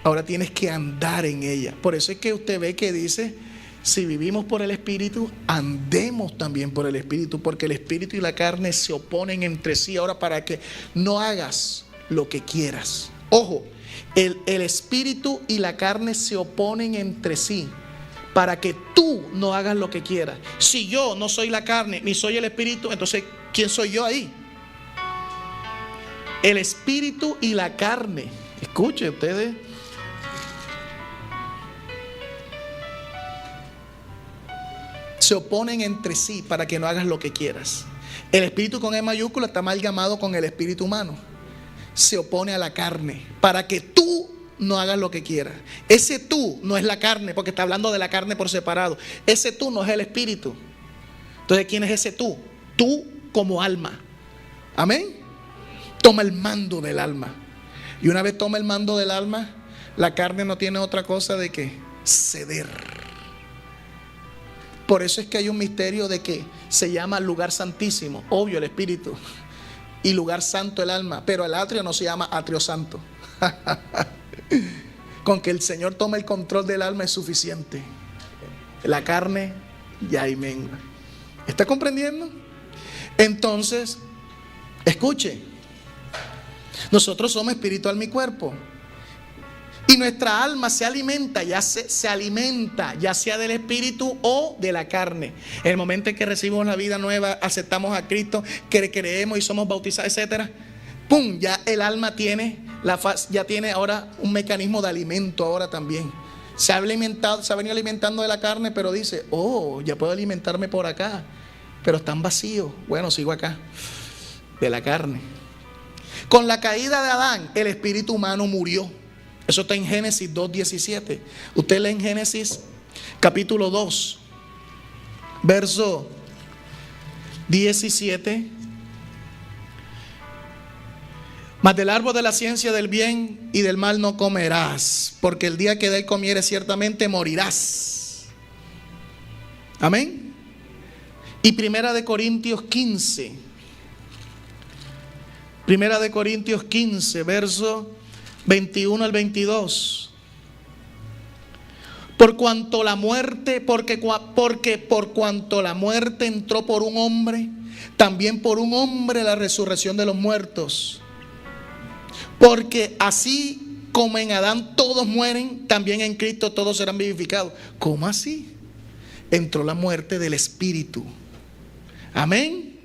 ahora tienes que andar en ella. Por eso es que usted ve que dice: si vivimos por el Espíritu, andemos también por el Espíritu, porque el Espíritu y la carne se oponen entre sí. Ahora, para que no hagas lo que quieras. Ojo, el Espíritu y la carne se oponen entre sí para que tú no hagas lo que quieras. Si yo no soy la carne ni soy el Espíritu, entonces ¿quién soy yo ahí? El Espíritu y la carne. Escuchen ustedes. Se oponen entre sí para que no hagas lo que quieras. El Espíritu con E mayúscula está amalgamado con el espíritu humano. Se opone a la carne para que tú no hagas lo que quieras. Ese tú no es la carne, porque está hablando de la carne por separado. Ese tú no es el Espíritu. Entonces, ¿quién es ese tú? Tú como alma. Amén. Toma el mando del alma. Y una vez toma el mando del alma, la carne no tiene otra cosa de que ceder. Por eso es que hay un misterio de que se llama lugar santísimo, obvio el Espíritu, y lugar santo el alma, pero el atrio no se llama atrio santo. Con que el Señor tome el control del alma es suficiente. La carne ya hay mengua. ¿Está comprendiendo? Entonces, escuche, nosotros somos espiritual, mi cuerpo. Y nuestra alma se alimenta, se alimenta, ya sea del espíritu o de la carne. En el momento en que recibimos la vida nueva, aceptamos a Cristo, que creemos y somos bautizados, etcétera, ¡pum! Ya el alma tiene ya tiene ahora un mecanismo de alimento ahora también. Se ha venido alimentando de la carne, pero dice: oh, ya puedo alimentarme por acá, pero están vacíos. Bueno, sigo acá, de la carne. Con la caída de Adán, el espíritu humano murió. Eso está en Génesis 2:17. Usted lee en Génesis capítulo 2, verso 17. Mas del árbol de la ciencia del bien y del mal no comerás, porque el día que de él comieres ciertamente morirás. Amén. Y Primera de Corintios 15. Primera de Corintios 15, verso 21 al 22. Por cuanto la muerte, porque por cuanto la muerte entró por un hombre, también por un hombre la resurrección de los muertos. Porque así como en Adán todos mueren, también en Cristo todos serán vivificados. ¿Cómo así? Entró la muerte del espíritu. Amén.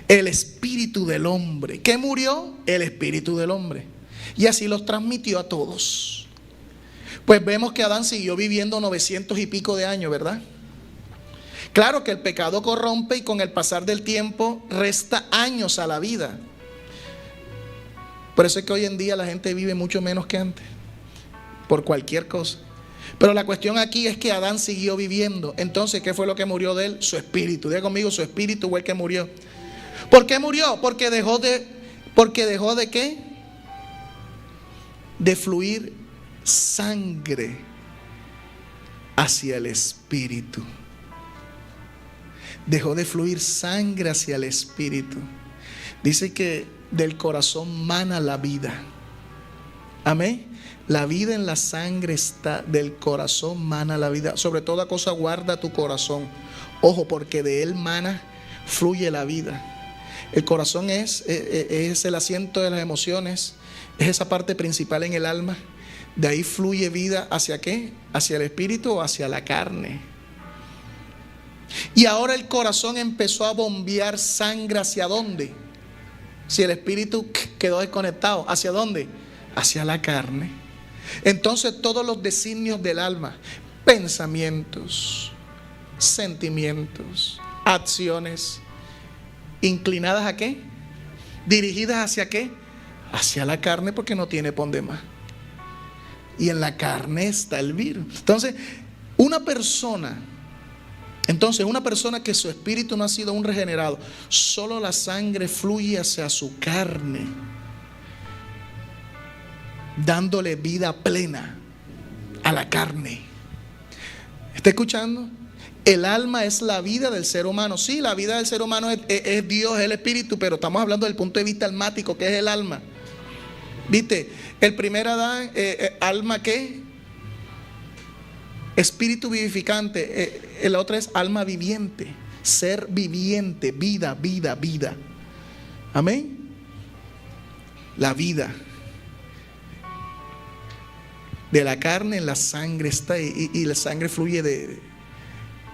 El espíritu del hombre. ¿Qué murió? El espíritu del hombre. Y así los transmitió a todos. Pues vemos que Adán siguió viviendo 900 y pico de años, ¿verdad? Claro que el pecado corrompe y con el pasar del tiempo resta años a la vida. Por eso es que hoy en día la gente vive mucho menos que antes, por cualquier cosa. Pero la cuestión aquí es que Adán siguió viviendo. Entonces, ¿qué fue lo que murió de él? Su espíritu. Diga conmigo, su espíritu fue el que murió. ¿Por qué murió? Porque dejó de ¿qué? De fluir sangre hacia el espíritu. Dejó de fluir sangre hacia el espíritu. Dice que del corazón mana la vida. Amén. La vida en la sangre está, del corazón mana la vida. Sobre toda cosa guarda tu corazón. Ojo, porque de él mana, fluye la vida. El corazón es el asiento de las emociones, es esa parte principal en el alma. De ahí fluye vida ¿hacia qué? Hacia el espíritu o hacia la carne. Y ahora el corazón empezó a bombear sangre ¿hacia dónde? Si el espíritu quedó desconectado, ¿hacia dónde? Hacia la carne. Entonces todos los designios del alma, pensamientos, sentimientos, acciones, inclinadas ¿a qué? Dirigidas ¿hacia qué? Hacia la carne, porque no tiene por dónde más. Y en la carne está el virus. Entonces, una persona que su espíritu no ha sido aún regenerado, solo la sangre fluye hacia su carne, dándole vida plena a la carne. ¿Está escuchando? El alma es la vida del ser humano. Sí, la vida del ser humano es Dios, es el espíritu, pero estamos hablando del punto de vista almático, que es el alma. ¿Viste? El primer Adán, alma ¿qué? Espíritu vivificante. El otro es alma viviente, ser viviente, vida. Amén. La vida de la carne en la sangre está, y la sangre fluye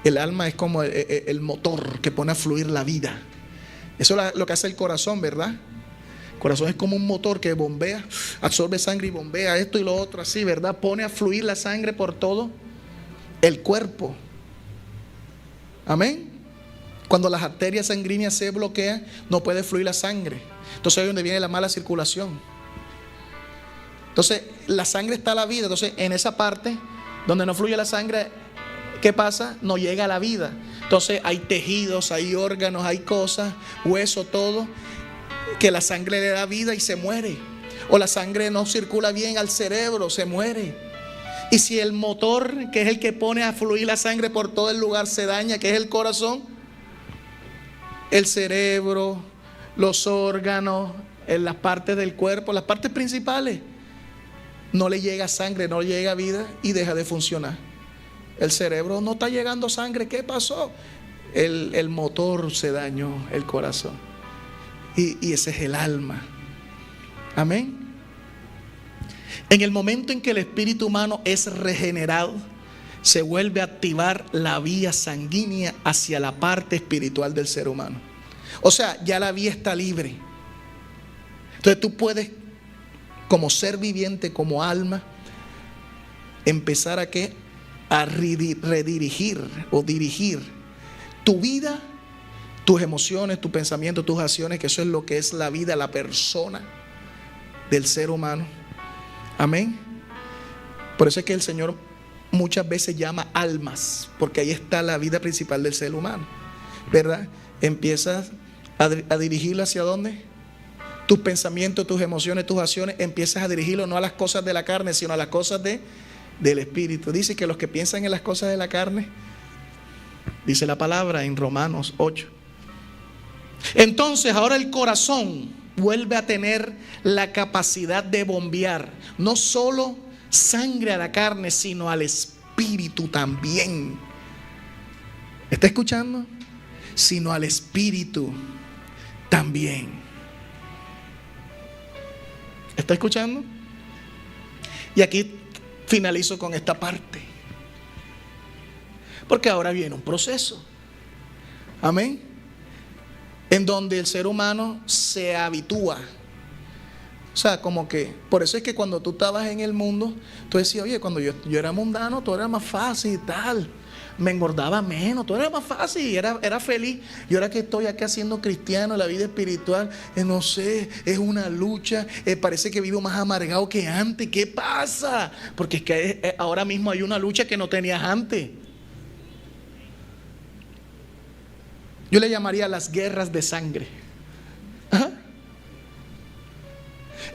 el alma es como el motor que pone a fluir la vida. Eso es lo que hace el corazón, ¿verdad? El corazón es como un motor que bombea, absorbe sangre y bombea esto y lo otro así, ¿verdad? Pone a fluir la sangre por todo el cuerpo. Amén. Cuando las arterias sanguíneas se bloquean, no puede fluir la sangre. Entonces ahí es donde viene la mala circulación. Entonces la sangre está a la vida. Entonces en esa parte donde no fluye la sangre, ¿qué pasa? No llega a la vida. Entonces hay tejidos, hay órganos, hay cosas, hueso, todo, que la sangre le da vida y se muere. O la sangre no circula bien al cerebro, se muere. Y si el motor, que es el que pone a fluir la sangre por todo el lugar, se daña, que es el corazón, el cerebro, los órganos, en las partes del cuerpo, las partes principales, no le llega sangre, no le llega vida y deja de funcionar. El cerebro no está llegando sangre, ¿qué pasó? El motor se dañó, el corazón. Y ese es el alma. Amén. En el momento en que el espíritu humano es regenerado, se vuelve a activar la vía sanguínea hacia la parte espiritual del ser humano. O sea, ya la vía está libre. Entonces tú puedes, como ser viviente, como alma, empezar a ¿qué? A redirigir o dirigir tu vida, tus emociones, tus pensamientos, tus acciones, que eso es lo que es la vida, la persona del ser humano. Amén. Por eso es que el Señor muchas veces llama almas, porque ahí está la vida principal del ser humano, ¿verdad? Empiezas a dirigirlo hacia dónde. Tus pensamientos, tus emociones, tus acciones, empiezas a dirigirlo no a las cosas de la carne, sino a las cosas del espíritu. Dice que los que piensan en las cosas de la carne, dice la palabra en Romanos 8. Entonces ahora el corazón vuelve a tener la capacidad de bombear no solo sangre a la carne, sino al espíritu también. ¿Está escuchando? Sino al espíritu también. ¿Está escuchando? Y aquí finalizo con esta parte, porque ahora viene un proceso. Amén. En donde el ser humano se habitúa. O sea, como que, por eso es que cuando tú estabas en el mundo, tú decías, oye, cuando yo era mundano, todo era más fácil y tal. Me engordaba menos, todo era más fácil y era feliz. Y ahora que estoy aquí haciendo cristiano, la vida espiritual, no sé, es una lucha. Parece que vivo más amargado que antes. ¿Qué pasa? Porque es que ahora mismo hay una lucha que no tenías antes. Yo le llamaría las guerras de sangre. Ajá.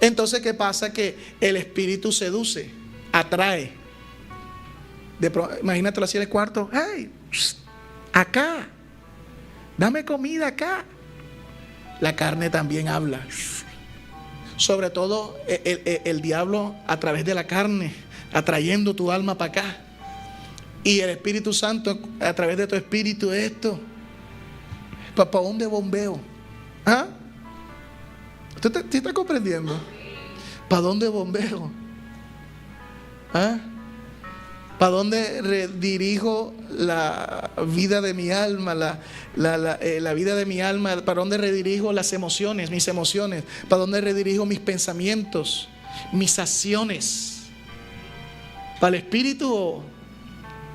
Entonces, ¿qué pasa? Que el espíritu seduce, atrae. Imagínatelo así en el cuarto. Hey, acá, dame comida acá. La carne también habla. Sobre todo el diablo a través de la carne, atrayendo tu alma para acá. Y el Espíritu Santo a través de tu espíritu, esto. ¿Para dónde bombeo? ¿Ah? ¿Usted está comprendiendo? ¿Para dónde bombeo? ¿Ah? ¿Para dónde redirijo la vida de mi alma? La vida de mi alma. ¿Para dónde redirijo las emociones, mis emociones? ¿Para dónde redirijo mis pensamientos, mis acciones? ¿Para el espíritu